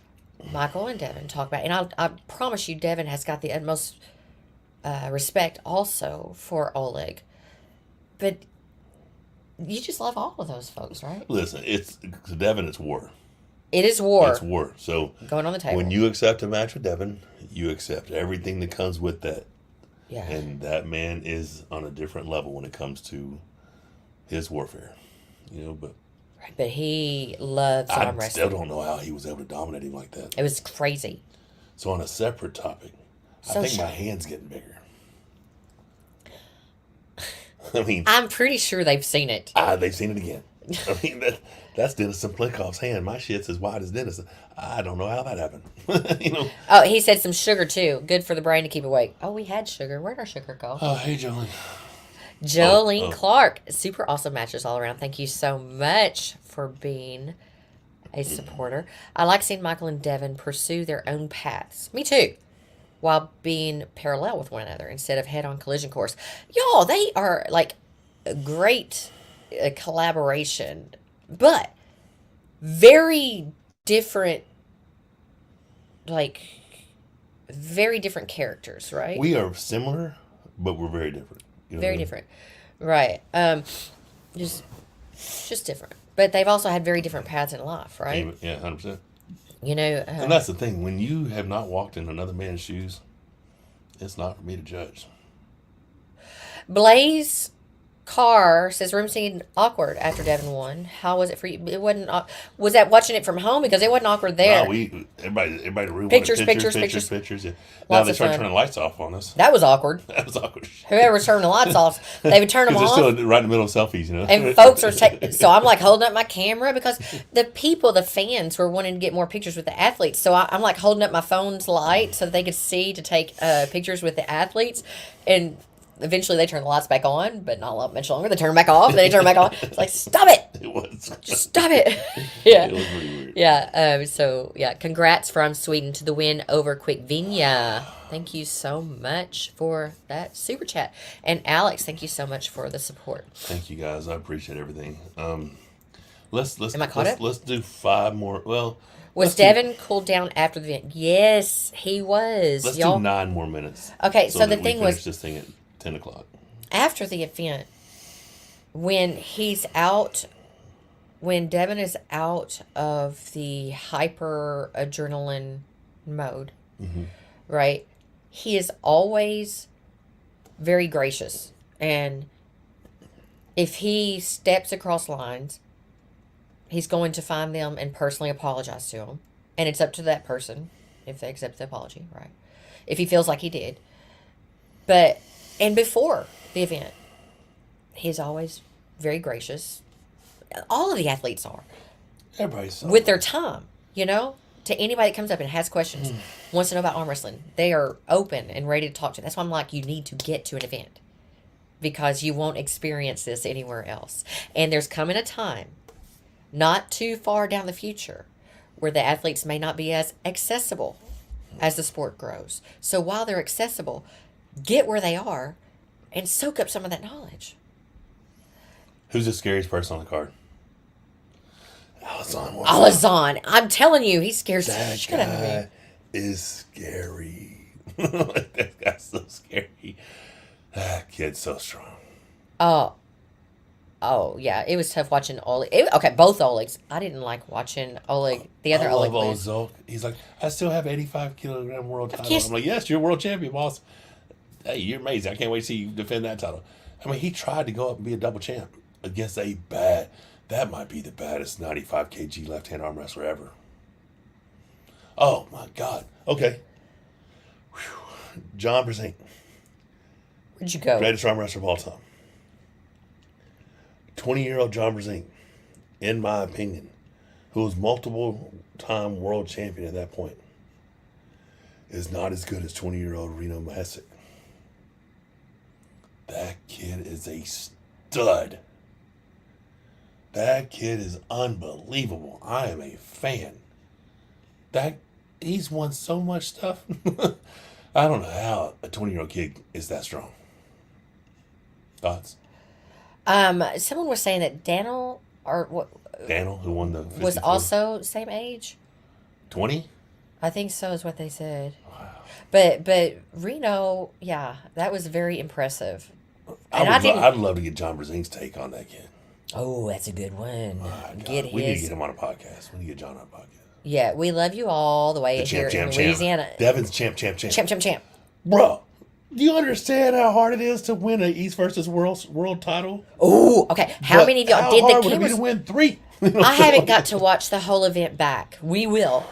Speaker 2: Michael and Devin, talk about. And I promise you, Devin has got the utmost respect also for Oleg. But you just love all of those folks, right?
Speaker 1: Listen, to Devin, it's war.
Speaker 2: It is war.
Speaker 1: It's war. So
Speaker 2: going on the table.
Speaker 1: When you accept a match with Devin, you accept everything that comes with that.
Speaker 2: Yeah.
Speaker 1: And that man is on a different level when it comes to his warfare. But
Speaker 2: he loves arm wrestling.
Speaker 1: I still don't know how he was able to dominate him like that.
Speaker 2: It was crazy.
Speaker 1: So on a separate topic, I think my hand's getting bigger. I mean,
Speaker 2: I'm pretty sure they've seen it.
Speaker 1: They've seen it again. I mean, that's Dennis Simplikoff's hand. My shit's as wide as Dennis. I don't know how that happened.
Speaker 2: Oh, he said some sugar too. Good for the brain to keep awake. Oh, we had sugar. Where'd our sugar go?
Speaker 1: Oh, hey, Jolene.
Speaker 2: Jolene Clark. Super awesome matches all around. Thank you so much for being a supporter. I like seeing Michael and Devin pursue their own paths. Me too. While being parallel with one another instead of head-on collision course. Y'all, they are like a great collaboration, but very different, very different characters, right?
Speaker 1: We are similar, but we're very different.
Speaker 2: Very different, right? Just different. But they've also had very different paths in life, right?
Speaker 1: Yeah, 100%.
Speaker 2: And
Speaker 1: that's the thing. When you have not walked in another man's shoes, it's not for me to judge.
Speaker 2: Blaze Carr says room seemed awkward after Devin won. How was it for you? It wasn't. Was that watching it from home because it wasn't awkward there?
Speaker 1: No, everybody room
Speaker 2: pictures.
Speaker 1: Yeah. Now they started turning lights off on us.
Speaker 2: That was awkward.
Speaker 1: That was awkward.
Speaker 2: Whoever's turning the lights off, they would turn them off.
Speaker 1: They're still right in the middle of selfies,
Speaker 2: And folks are so I'm like holding up my camera because the fans were wanting to get more pictures with the athletes. So I'm like holding up my phone's light so that they could see to take pictures with the athletes. And eventually they turn the lights back on, but not much longer. They turn them back off, then they turn them back on. It's like, stop it!
Speaker 1: It was.
Speaker 2: Just stop it! Yeah.
Speaker 1: It was pretty weird.
Speaker 2: Yeah. Congrats from Sweden to the win over Quick Vinya. Thank you so much for that super chat. And Alex, thank you so much for the support.
Speaker 1: Thank you guys. I appreciate everything. Let's
Speaker 2: Am I caught up?
Speaker 1: Let's do 5 more. Well,
Speaker 2: was Devin cooled down after the event? Yes, he was.
Speaker 1: Let's do 9 more minutes.
Speaker 2: Okay, so the thing was,
Speaker 1: finish this thing at 10 o'clock.
Speaker 2: After the event, when Devin is out of the hyper adrenaline mode, right? He is always very gracious. And if he steps across lines, he's going to find them and personally apologize to them. And it's up to that person if they accept the apology, right? if he feels like he did. But, and before the event, he's always very gracious. All of the athletes are.
Speaker 1: Everybody's so
Speaker 2: With their time, you know? To anybody that comes up and has questions, wants to know about arm wrestling, they are open and ready to talk to. That's why I'm like, you need to get to an event because you won't experience this anywhere else. And there's coming a time, not too far down the future, where the athletes may not be as accessible as the sport grows. So while they're accessible, get where they are and soak up some of that knowledge.
Speaker 1: Who's the scariest person on the card? Alazan.
Speaker 2: Alazan, I'm telling you, he scares the
Speaker 1: That
Speaker 2: shit out of me.
Speaker 1: guy is scary. That guy's so scary. That kid's so strong.
Speaker 2: Oh yeah, it was tough watching Oleg. Okay, both Olegs. I didn't like watching Oleg. The other
Speaker 1: I
Speaker 2: Oleg.
Speaker 1: love
Speaker 2: was-
Speaker 1: Ozok. He's like, I still have 85-kilogram world title.
Speaker 2: Yes.
Speaker 1: I'm like, yes, you're world champion, boss. Hey, you're amazing. I can't wait to see you defend that title. I mean, he tried to go up and be a double champ against that might be the baddest 95 kg left-hand arm wrestler ever. Oh, my God. Okay. Whew. John Brzezinski,
Speaker 2: Where'd you go?
Speaker 1: greatest arm wrestler of all time. 20-year-old John Brzezinski, in my opinion, who was multiple-time world champion at that point, is not as good as 20-year-old Reno Mahesic. That kid is a stud. That kid is unbelievable. I am a fan. He's won so much stuff. I don't know how a 20-year-old kid is that strong. Thoughts?
Speaker 2: Someone was saying that Daniel or what
Speaker 1: Daniel, who won the 54?
Speaker 2: was also same age.
Speaker 1: 20?
Speaker 2: I think so is what they said. But Reno, yeah, that was very impressive. And
Speaker 1: I'd love to get John Brzezinski's take on that kid.
Speaker 2: Oh, that's a good one.
Speaker 1: My God.
Speaker 2: Get
Speaker 1: We need to
Speaker 2: his.
Speaker 1: get him on a podcast. We need to get John on a podcast.
Speaker 2: Yeah, we love you all the way
Speaker 1: The
Speaker 2: here
Speaker 1: champ,
Speaker 2: in Louisiana.
Speaker 1: Devin's champ.
Speaker 2: Champ.
Speaker 1: Bro, do you understand how hard it is to win an East versus world title?
Speaker 2: Oh, okay. How
Speaker 1: But
Speaker 2: many of y'all
Speaker 1: how
Speaker 2: did the
Speaker 1: hard would it be
Speaker 2: cameras?
Speaker 1: to win 3?
Speaker 2: I haven't got to watch the whole event back. We will,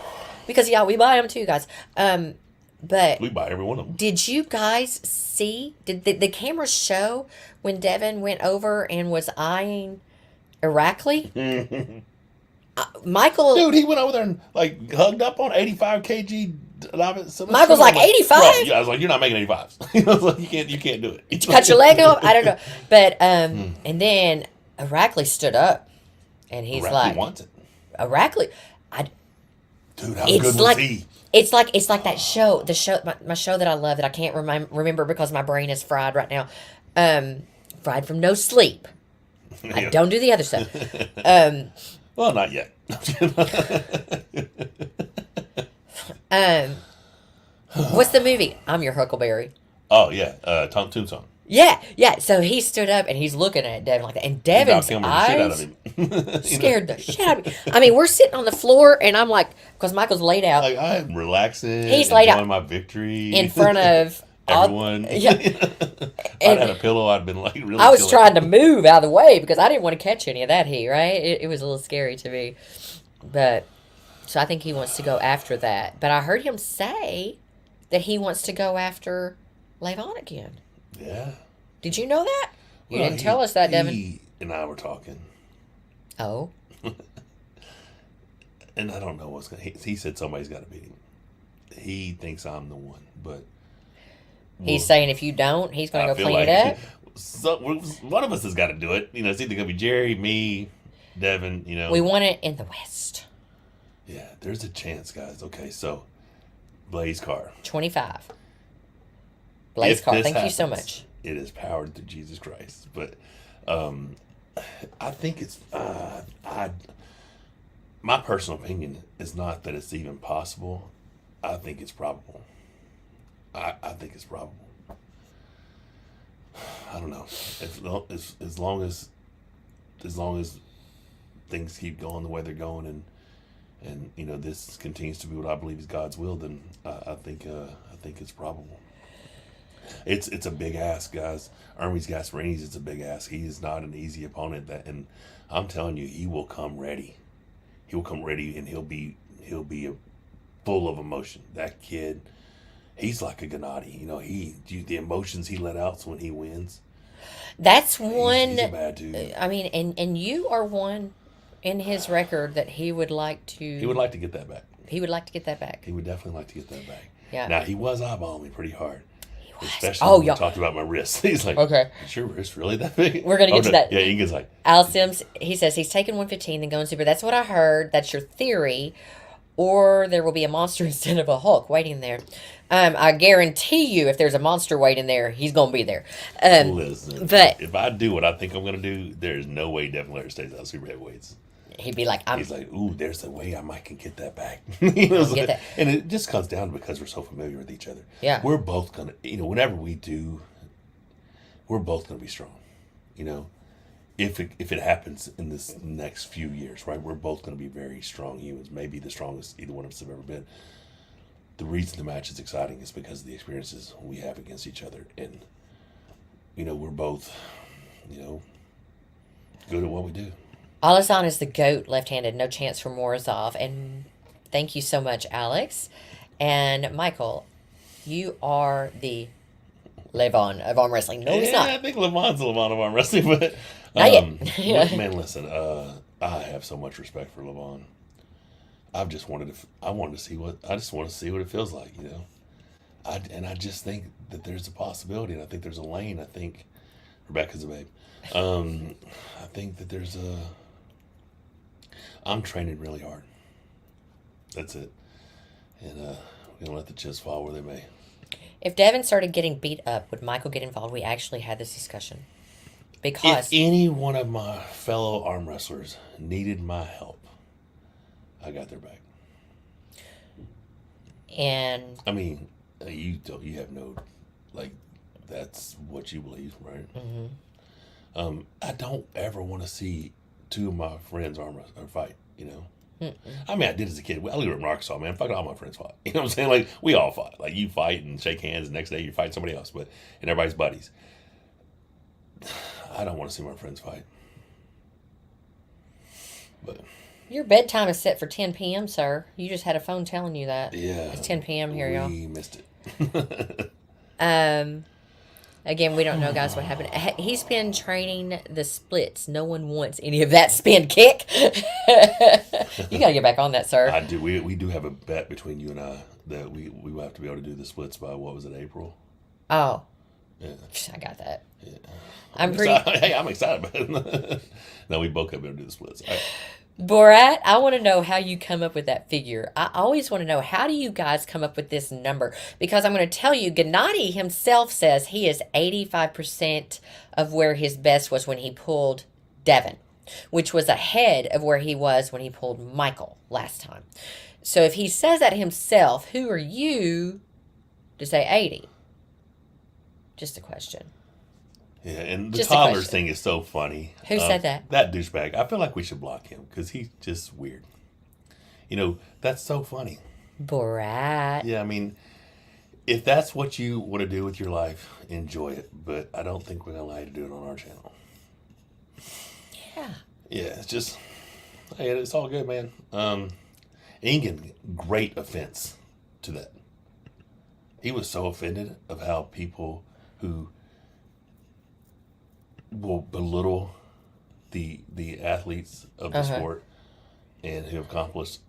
Speaker 2: because yeah, we buy them too, guys. But
Speaker 1: We buy every one of them.
Speaker 2: did you guys see? Did the cameras show when Devin went over and was eyeing Irakli? Michael.
Speaker 1: Dude, he went over there and like hugged up on 85 kg.
Speaker 2: Michael's like, 85?
Speaker 1: Bro, yeah, I was like, you're not making 85s. I was like, you can't do it.
Speaker 2: Did you cut your leg off? I don't know. But and then Irakli stood up, and he's
Speaker 1: Irakli
Speaker 2: like,
Speaker 1: wants it.
Speaker 2: Irakli.
Speaker 1: Dude, how
Speaker 2: It's
Speaker 1: good
Speaker 2: like
Speaker 1: was he?
Speaker 2: it's like that show, my show that I love that I can't remember because my brain is fried right now. Fried from no sleep. I
Speaker 1: Yeah.
Speaker 2: don't do the other stuff.
Speaker 1: Well, not yet.
Speaker 2: What's the movie? I'm Your Huckleberry.
Speaker 1: Oh yeah, Tombstone.
Speaker 2: Yeah. So he stood up and he's looking at Devin like that, and Devin's
Speaker 1: Knocked the shit out of
Speaker 2: eyes
Speaker 1: him.
Speaker 2: scared the shit out of me. I mean, we're sitting on the floor, and I'm like, because Michael's laid out
Speaker 1: Like I'm relaxing.
Speaker 2: He's laid out
Speaker 1: enjoying my victory
Speaker 2: in front of
Speaker 1: everyone.
Speaker 2: Yeah.
Speaker 1: I'd
Speaker 2: And
Speaker 1: had a pillow. I'd been like really.
Speaker 2: I was
Speaker 1: chilling.
Speaker 2: trying to move out of the way because I didn't want to catch any of that heat, right? It was a little scary to me. But, so I think he wants to go after that. But I heard him say that he wants to go after Levan again.
Speaker 1: Yeah.
Speaker 2: Did you know that? You
Speaker 1: Well,
Speaker 2: didn't tell us that, Devin.
Speaker 1: He and I were talking,
Speaker 2: Oh.
Speaker 1: and I don't know what's going. He said somebody's got to beat him. He thinks I'm the one, but
Speaker 2: He's saying if you don't, he's going to
Speaker 1: I
Speaker 2: go
Speaker 1: feel
Speaker 2: clean
Speaker 1: like
Speaker 2: it up.
Speaker 1: one of us has got to do it. You know, it's either gonna be Jerry, me, Devin. You know,
Speaker 2: We want it in the West.
Speaker 1: yeah. There's a chance, guys. Okay, so Blaze Car.
Speaker 2: 25. Blaze
Speaker 1: If
Speaker 2: Car,
Speaker 1: this
Speaker 2: thank you so
Speaker 1: happens,
Speaker 2: much.
Speaker 1: It is powered through Jesus Christ, but I think it's my personal opinion is not that it's even possible. I think it's probable. I think it's probable. I don't know. As long as things keep going the way they're going, and you know this continues to be what I believe is God's will, then I think it's probable. It's a big ask, guys. Hermes Gasparini's it's a big ask. He is not an easy opponent. And I'm telling you, he will come ready. He will come ready, and he'll be full of emotion. That kid he's like a Gennady. The emotions he let out when he wins.
Speaker 2: That's
Speaker 1: He's
Speaker 2: one.
Speaker 1: a bad dude.
Speaker 2: I mean, and you are one in his record that he would like
Speaker 1: He would
Speaker 2: to.
Speaker 1: like to get that back.
Speaker 2: He would like to get that back.
Speaker 1: He would definitely like to get that back.
Speaker 2: Yeah.
Speaker 1: Now, he was eyeballing me pretty hard.
Speaker 2: He was.
Speaker 1: Especially
Speaker 2: Oh,
Speaker 1: when we
Speaker 2: yeah.
Speaker 1: talked about my wrist. He's like,
Speaker 2: Okay.
Speaker 1: is your wrist really that big?
Speaker 2: We're gonna get to that.
Speaker 1: Yeah, Inga's like,
Speaker 2: Al Sims, he says he's taking 115 and going super. That's what I heard. That's your theory. Or there will be a monster instead of a Hulk waiting there. I guarantee you, if there's a monster waiting there, he's going to be there.
Speaker 1: listen,
Speaker 2: But
Speaker 1: if I do what I think I'm going to do, there's no way Devin Larry stays out super heavyweights.
Speaker 2: he'd be like,
Speaker 1: He's like, ooh, there's a way I might can get that back. It's
Speaker 2: get that.
Speaker 1: And it just comes down to because we're so familiar with each other.
Speaker 2: Yeah.
Speaker 1: We're both going to, whenever we do, we're both going to be strong. If it happens in this next few years, right, we're both going to be very strong humans, maybe the strongest either one of us have ever been. The reason the match is exciting is because of the experiences we have against each other, and we're both, good at what we do.
Speaker 2: Alizan is the GOAT left-handed. No chance for Morozov. And thank you so much, Alex. And Michael, you are the Levan of arm wrestling. No, he's not.
Speaker 1: I think Levan's a Levan of arm wrestling, but
Speaker 2: Not yet.
Speaker 1: man, listen, I have so much respect for Levan. I just wanted to see what it feels like, I just think that there's a possibility, and I think there's a lane. I think Rebecca's a babe. I think that I'm training really hard. That's it, and we're gonna let the chips fall where they may.
Speaker 2: If Devin started getting beat up, would Michael get involved? We actually had this discussion. Because
Speaker 1: If any one of my fellow arm wrestlers needed my help, I got their back.
Speaker 2: and
Speaker 1: I mean, you have no, that's what you believe, right? I don't ever want to see two of my friends arm wrestle or fight. I mean, I did as a kid. I lived in Arkansas, man. Fuck, all my friends fought. You know what I'm saying? Like, we all fought. Like, you fight and shake hands, and the next day you fight somebody else, and everybody's buddies. I don't want to see my friends fight. But
Speaker 2: your bedtime is set for 10 p.m., sir. You just had a phone telling you that.
Speaker 1: yeah,
Speaker 2: It's 10 p.m. here, y'all.
Speaker 1: we missed it.
Speaker 2: Again, we don't know, guys, what happened. He's been training the splits. No one wants any of that spin kick. You got to get back on that, sir.
Speaker 1: I do. We do have a bet between you and I that we will have to be able to do the splits by, what was it, April?
Speaker 2: Oh,
Speaker 1: Yeah.
Speaker 2: I got that.
Speaker 1: Yeah.
Speaker 2: I'm pretty.
Speaker 1: Hey, I'm excited about it. No, we both got to be able to do the splits. All right.
Speaker 2: Borat, I want to know how you come up with that figure. I always want to know, how do you guys come up with this number? Because I'm going to tell you, Gennady himself says he is 85% of where his best was when he pulled Devin, which was ahead of where he was when he pulled Michael last time. So if he says that himself, who are you to say 80? Just a question.
Speaker 1: Yeah, and the
Speaker 2: Just a
Speaker 1: toddlers
Speaker 2: question.
Speaker 1: thing is so funny.
Speaker 2: Who said that?
Speaker 1: That douchebag. I feel like we should block him because he's just weird. That's so funny.
Speaker 2: Borat.
Speaker 1: Yeah, I mean, if that's what you want to do with your life, enjoy it. But I don't think we're going to allow you to do it on our channel.
Speaker 2: Yeah.
Speaker 1: Yeah, it's just, hey, it's all good, man. Ingen, great offense to that. He was so offended of how people who will belittle the athletes of the sport and who have accomplished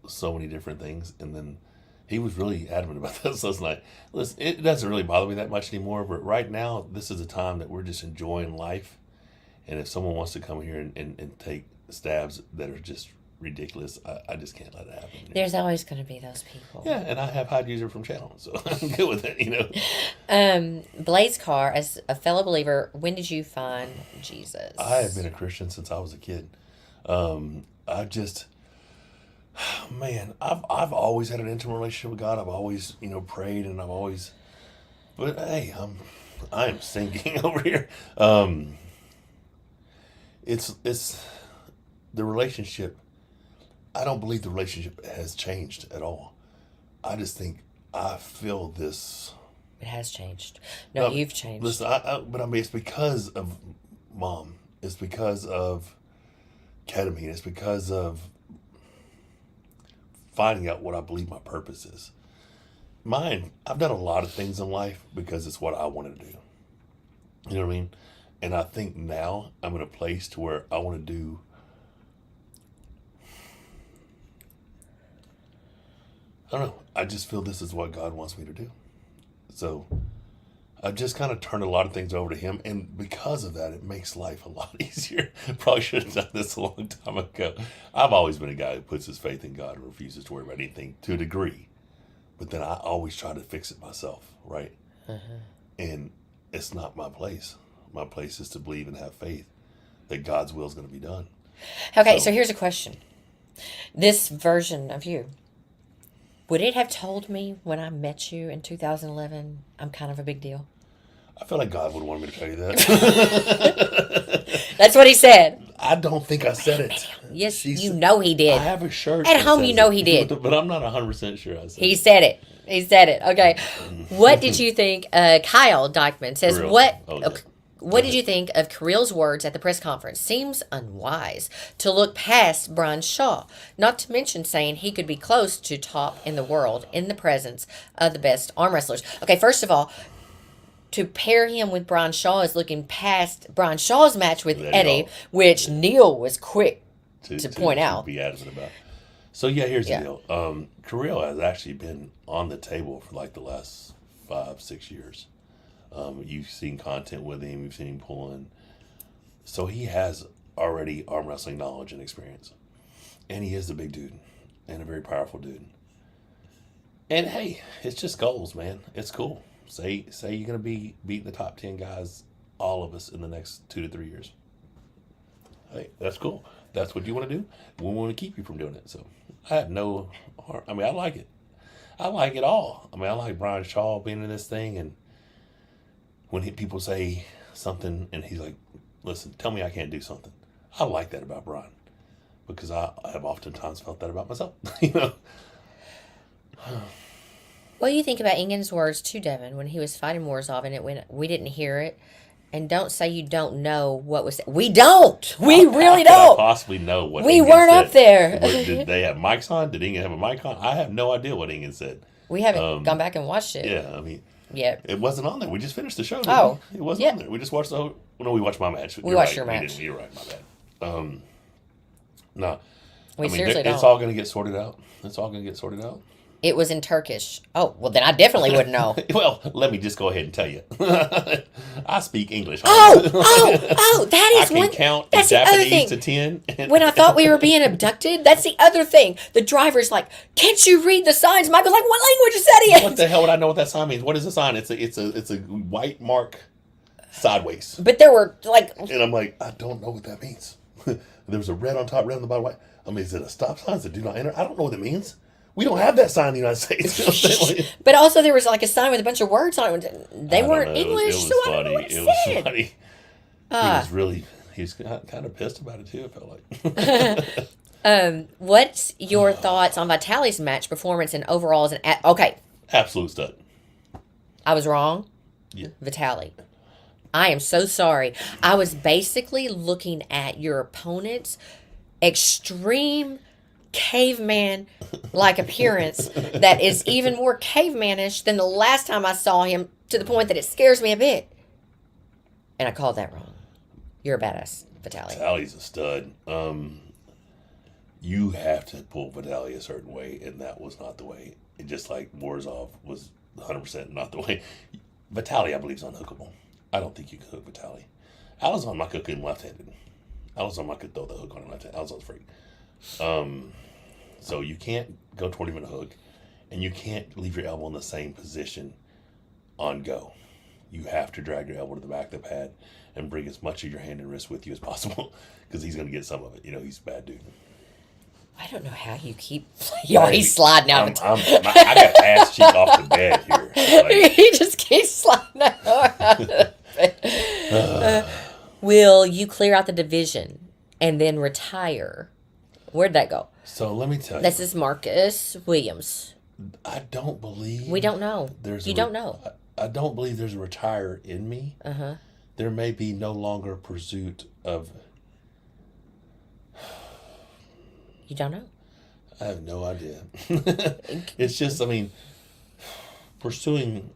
Speaker 1: so many different things, and then he was really adamant about that. So it's like, listen, it doesn't really bother me that much anymore, but right now this is a time that we're just enjoying life, and if someone wants to come here and take stabs that are just ridiculous, I just can't let it happen.
Speaker 2: There's always going to be those people.
Speaker 1: Yeah, and I have Hyde User from channel, so I'm good with it,
Speaker 2: Blaze Car, as a fellow believer, when did you find Jesus?
Speaker 1: I have been a Christian since I was a kid. I've always had an intimate relationship with God. I've always, prayed, and but hey, I am sinking over here. It's the relationship. I don't believe the relationship has changed at all. I just think I feel this.
Speaker 2: It has changed. No, you've changed.
Speaker 1: Listen, but I mean, it's because of Mom. It's because of ketamine. It's because of finding out what I believe my purpose is. mine, I've done a lot of things in life because it's what I wanted to do. You know what I mean? And I think now I'm in a place to where I want to do. I don't know. I just feel this is what God wants me to do. So I've just kind of turned a lot of things over to Him, and because of that, it makes life a lot easier. Probably should have done this a long time ago. I've always been a guy who puts his faith in God and refuses to worry about anything to a degree, but then I always try to fix it myself, right? And it's not my place. My place is to believe and have faith that God's will is going to be done.
Speaker 2: Okay, so here's a question. This version of you, would it have told me when I met you in 2011 I'm kind of a big deal?
Speaker 1: I feel like God would want me to tell you that.
Speaker 2: That's what he said.
Speaker 1: I don't think I said it.
Speaker 2: Yes, you know he did.
Speaker 1: I have a shirt.
Speaker 2: At home, you know he did.
Speaker 1: But I'm not 100% sure I said it.
Speaker 2: He said it. He said it. Okay. What did you think? Kyle Dykman says,
Speaker 1: Kirill.
Speaker 2: what...
Speaker 1: Oh, yeah.
Speaker 2: What did you think of Kirill's words at the press conference? Seems unwise to look past Brian Shaw, not to mention saying he could be close to top in the world in the presence of the best arm wrestlers. Okay, first of all, to pair him with Brian Shaw is looking past Brian Shaw's match with Eddie, which Neil was quick to point out.
Speaker 1: Be adamant about. So yeah, here's the deal. Kirill has actually been on the table for like the last 5-6 years. You've seen content with him. You've seen him pulling. So he has already arm wrestling knowledge and experience. And he is a big dude and a very powerful dude. And hey, it's just goals, man. It's cool. Say you're going to be beating the top 10 guys, all of us, in the next 2 to 3 years. Hey, that's cool. That's what you want to do. We want to keep you from doing it. So I have no harm. I mean, I like it. I like it all. I mean, I like Brian Shaw being in this thing, and when people say something and he's like, listen, tell me I can't do something. I like that about Brian because I have oftentimes felt that about myself. You know.
Speaker 2: What do you think about Ingen's words to Devin when he was fighting Morozov and it went, we didn't hear it? And don't say you don't know what was said. We don't. We really don't.
Speaker 1: I possibly know what
Speaker 2: we
Speaker 1: Ingen
Speaker 2: weren't
Speaker 1: said.
Speaker 2: Up there.
Speaker 1: Did they have mics on? Did Ingen have a mic on? I have no idea what Ingen said.
Speaker 2: We haven't gone back and watched it.
Speaker 1: Yeah, I mean,
Speaker 2: it
Speaker 1: wasn't on there. We just finished the show. It wasn't on there. We just watched the whole. No, we watched my match.
Speaker 2: We watched your match.
Speaker 1: You're right. My bad. No.
Speaker 2: We seriously don't.
Speaker 1: It's all going to get sorted out. It's all going to get sorted out.
Speaker 2: It was in Turkish. Oh, well, then I definitely wouldn't know.
Speaker 1: Well, let me just go ahead and tell you. I speak English.
Speaker 2: That is
Speaker 1: I can count
Speaker 2: that's
Speaker 1: Japanese to 10.
Speaker 2: When I thought we were being abducted, that's the other thing. The driver's like, can't you read the signs? Michael's like, what language is that in?
Speaker 1: What the hell would I know what that sign means? What is the sign? It's a white mark sideways.
Speaker 2: But there were like...
Speaker 1: And I'm like, I don't know what that means. There was a red on top, red on the bottom, white. I mean, is it a stop sign? Is it do not enter? I don't know what it means. We don't have that sign in the United States. You know what I'm saying?
Speaker 2: But also there was like a sign with a bunch of words on it. They weren't English, so I don't know what it
Speaker 1: was funny. He was kind of pissed about it too, it felt like.
Speaker 2: What's your thoughts on Vitali's match performance and overalls? Okay.
Speaker 1: Absolute stud.
Speaker 2: I was wrong?
Speaker 1: Yeah.
Speaker 2: Vitali. I am so sorry. I was basically looking at your opponent's extreme caveman-like appearance that is even more cavemanish than the last time I saw him, to the point that it scares me a bit. And I called that wrong. You're a badass, Vitali.
Speaker 1: Vitali's a stud. You have to pull Vitali a certain way, and that was not the way. It just like Morozov was 100% not the way. Vitali, I believe, is unhookable. I don't think you can hook Vitali. Alizon might cook him left-handed. Alizon might could throw the hook on him left-handed. Alizon's freak. So you can't go toward him in a hook, and you can't leave your elbow in the same position on go. You have to drag your elbow to the back of the pad and bring as much of your hand and wrist with you as possible, because he's going to get some of it. You know, he's a bad dude.
Speaker 2: I don't know how you keep... he's sliding out.
Speaker 1: I got ass cheek off the bed here. Like,
Speaker 2: he just keeps sliding out of the bed. Will you clear out the division and then retire? Where'd that go?
Speaker 1: So let me tell you.
Speaker 2: This is Marcus Williams.
Speaker 1: I don't believe...
Speaker 2: We don't know. You don't know.
Speaker 1: I don't believe there's a retire in me.
Speaker 2: Uh-huh.
Speaker 1: There may be no longer pursuit of...
Speaker 2: You don't know?
Speaker 1: I have no idea. It's just, I mean... pursuing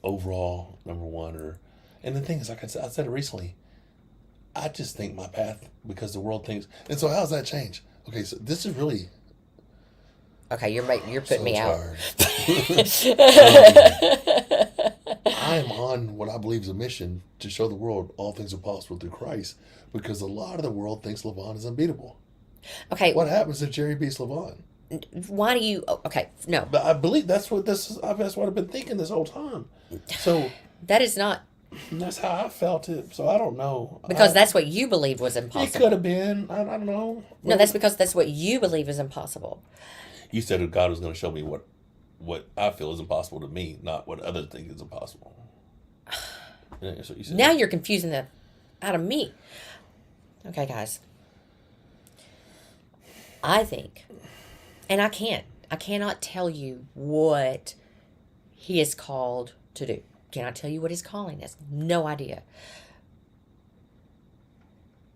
Speaker 1: overall number one, and the thing is, like I said it recently, I just think my path because the world thinks. And so, how's that change? Okay, so this is really
Speaker 2: Okay, you're putting me out.
Speaker 1: I'm on what I believe is a mission to show the world all things are possible through Christ, because a lot of the world thinks Levan is unbeatable.
Speaker 2: Okay,
Speaker 1: What happens if Jerry beats Levan?
Speaker 2: why do you? Okay, no,
Speaker 1: But I believe that's what this is. That's what I've been thinking this whole time. So
Speaker 2: that is not
Speaker 1: that's how I felt it. So I don't know.
Speaker 2: because that's what you believed was
Speaker 1: It
Speaker 2: impossible.
Speaker 1: could have been. I don't know.
Speaker 2: No, that's because that's what you believe is impossible.
Speaker 1: You said that God was going to show me what I feel is impossible to me, not what others think is impossible. Yeah, that's what you said.
Speaker 2: Now you're confusing the out of me. Okay, guys. I think, and I cannot tell you what he is called to do. Cannot tell you what his calling is. No idea.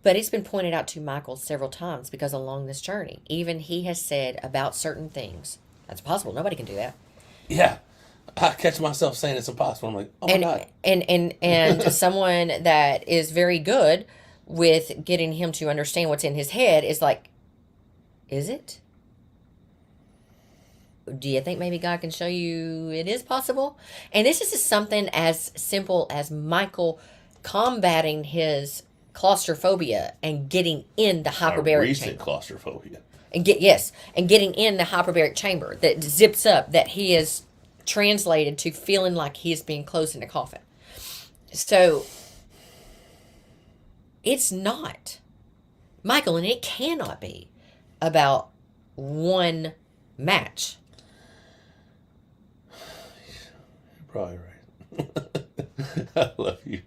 Speaker 2: But it's been pointed out to Michael several times because along this journey, even he has said about certain things, that's possible. Nobody can do that.
Speaker 1: Yeah. I catch myself saying it's impossible. I'm like, oh my God.
Speaker 2: And someone that is very good with getting him to understand what's in his head is like, is it? Do you think maybe God can show you it is possible? And this is just something as simple as Michael combating his claustrophobia and getting in the hyperbaric
Speaker 1: Recent
Speaker 2: chamber.
Speaker 1: claustrophobia.
Speaker 2: And getting in the hyperbaric chamber that zips up, that he is translated to feeling like he is being closed in a coffin. So it's not, Michael, and it cannot be about one match.
Speaker 1: You're probably right. I love you.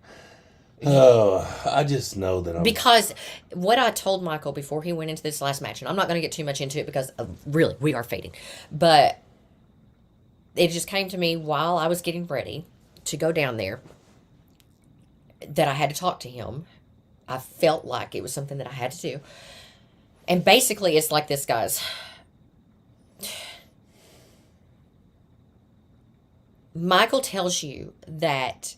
Speaker 1: Oh, I just know that
Speaker 2: Because what I told Michael before he went into this last match, and I'm not going to get too much into it because really we are fading, but it just came to me while I was getting ready to go down there that I had to talk to him. I felt like it was something that I had to do. And basically it's like this, guys. Michael tells you that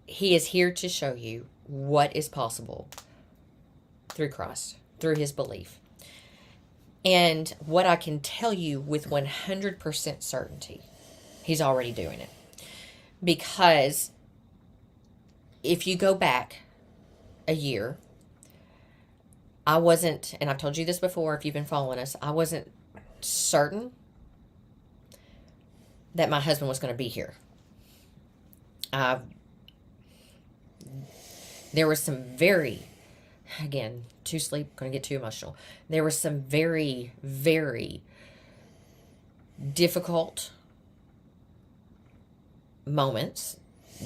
Speaker 2: he is here to show you what is possible through Christ, through his belief. And what I can tell you with 100% certainty, he's already doing it. Because if you go back a year, I wasn't, and I've told you this before if you've been following us, I wasn't certain that my husband was going to be here. There was some very, again, too sleep, going to get too emotional. There were some very, very difficult moments,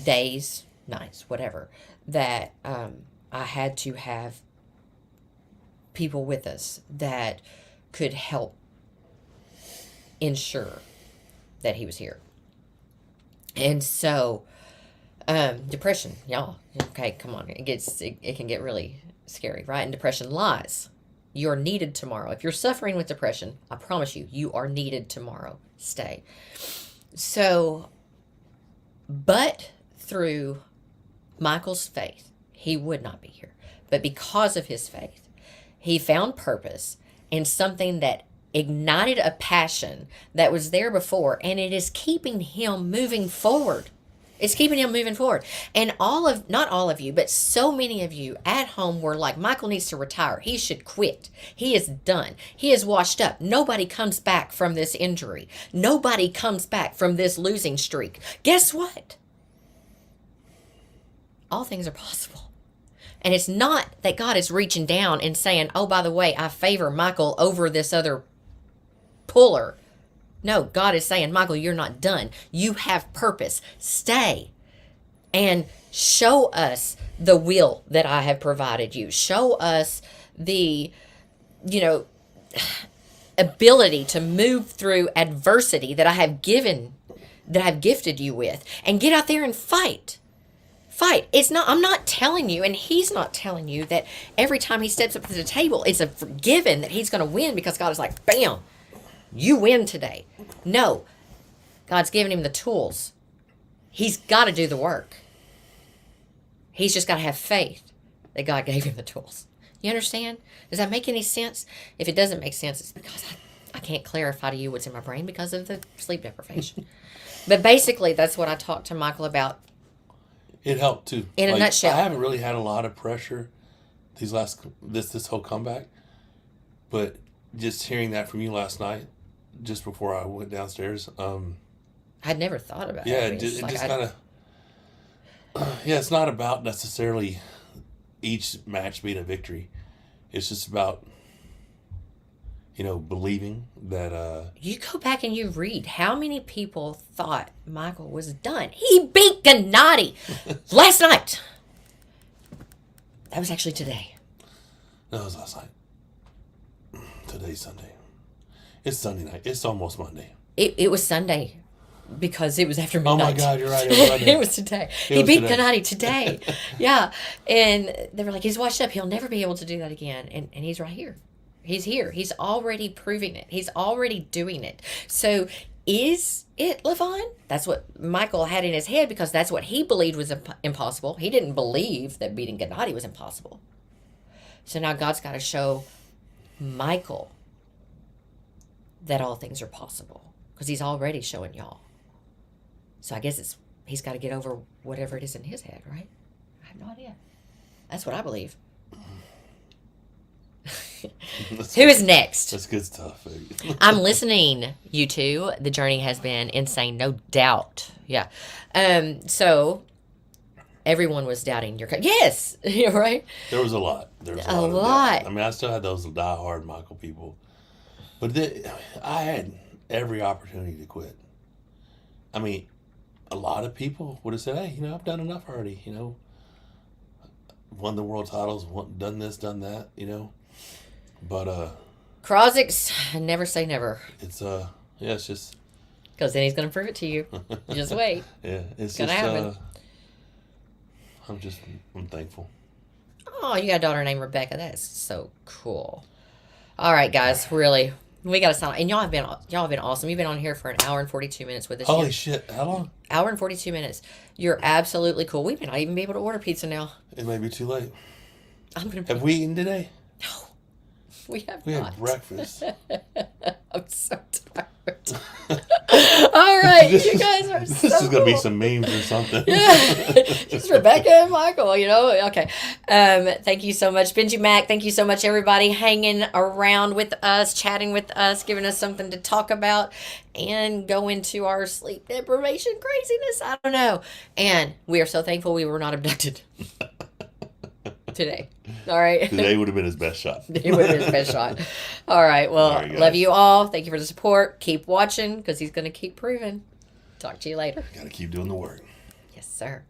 Speaker 2: days, nights, whatever, that I had to have people with us that could help ensure that he was here. And so, depression, y'all, okay, come on, it can get really scary, right? And depression lies. You're needed tomorrow. If you're suffering with depression, I promise you, you are needed tomorrow. Stay. So, but through Michael's faith, he would not be here. But because of his faith, he found purpose in something that ignited a passion that was there before, and it is keeping him moving forward. It's keeping him moving forward. And not all of you, but so many of you at home were like, Michael needs to retire. He should quit. He is done. He is washed up. Nobody comes back from this injury. Nobody comes back from this losing streak. Guess what? All things are possible. And it's not that God is reaching down and saying, oh, by the way, I favor Michael over this other puller. No, God is saying, Michael, you're not done. You have purpose. Stay and show us the will that I have provided you. Show us the, ability to move through adversity that I have gifted you with, and get out there and fight. Fight. I'm not telling you, and he's not telling you that every time he steps up to the table, it's a given that he's going to win because God is like, bam, you win today. No, God's given him the tools. He's got to do the work. He's just got to have faith that God gave him the tools. You understand? Does that make any sense? If it doesn't make sense, it's because I can't clarify to you what's in my brain because of the sleep deprivation. But basically, that's what I talked to Michael about.
Speaker 1: It helped too.
Speaker 2: In a nutshell.
Speaker 1: I haven't really had a lot of pressure this whole comeback, but just hearing that from you last night, just before I went downstairs,
Speaker 2: I'd never thought about it.
Speaker 1: yeah,
Speaker 2: I mean,
Speaker 1: it just kind of, yeah, it's not about necessarily each match being a victory. It's just about, believing that.
Speaker 2: You go back and you read how many people thought Michael was done. He beat Gennady last night. That was actually today.
Speaker 1: No, it was last night. Today's Sunday. It's Sunday night. It's almost Monday.
Speaker 2: It was Sunday because it was after midnight.
Speaker 1: Oh my God, you're right. It was Monday.
Speaker 2: It was today. He beat Gennady today. Yeah. And they were like, he's washed up. He'll never be able to do that again. And he's right here. He's here. He's already proving it. He's already doing it. So is it Levan? That's what Michael had in his head because that's what he believed was impossible. He didn't believe that beating Gennady was impossible. So now God's got to show Michael that all things are possible because he's already showing y'all. So I guess he's got to get over whatever it is in his head, right? I have no idea. That's what I believe. Who is next?
Speaker 1: That's good stuff.
Speaker 2: I'm listening, you two. The journey has been insane, no doubt. Yeah. So everyone was doubting your. Yes, right.
Speaker 1: There was a lot. There was
Speaker 2: a lot.
Speaker 1: I mean, I still had those diehard Michael people, but I had every opportunity to quit. I mean, a lot of people would have said, "Hey, I've done enough already. Won the world titles, done this, done that. But
Speaker 2: Krozik's never say never.
Speaker 1: It's it's just
Speaker 2: because then he's gonna prove it to you. Just wait.
Speaker 1: Yeah, it's
Speaker 2: gonna happen.
Speaker 1: I'm thankful.
Speaker 2: Oh, you got a daughter named Rebecca. That's so cool. All right, guys, really, we got to sign. And y'all have been awesome. You've been on here for an hour and 42 minutes with us.
Speaker 1: Holy shit! How long?
Speaker 2: Hour and 42 minutes. You're absolutely cool. We may not even be able to order pizza now.
Speaker 1: It may be too late.
Speaker 2: Have
Speaker 1: we eaten today?
Speaker 2: No, we have
Speaker 1: We
Speaker 2: not.
Speaker 1: had breakfast.
Speaker 2: I'm so tired. All right, you guys are
Speaker 1: This
Speaker 2: so
Speaker 1: is gonna be
Speaker 2: cool.
Speaker 1: some memes or something.
Speaker 2: Yeah, just Rebecca and Michael, Okay. Thank you so much, Benji Mac. Thank you so much, everybody, hanging around with us, chatting with us, giving us something to talk about, and go into our sleep deprivation craziness. I don't know. And we are so thankful we were not abducted today. All right.
Speaker 1: Today would have been his best shot.
Speaker 2: It would have been his best shot. All right. Well,
Speaker 1: All right, guys.
Speaker 2: love you all. Thank you for the support. Keep watching because he's going to keep proving. Talk to you later.
Speaker 1: Got to keep doing the work.
Speaker 2: Yes, sir.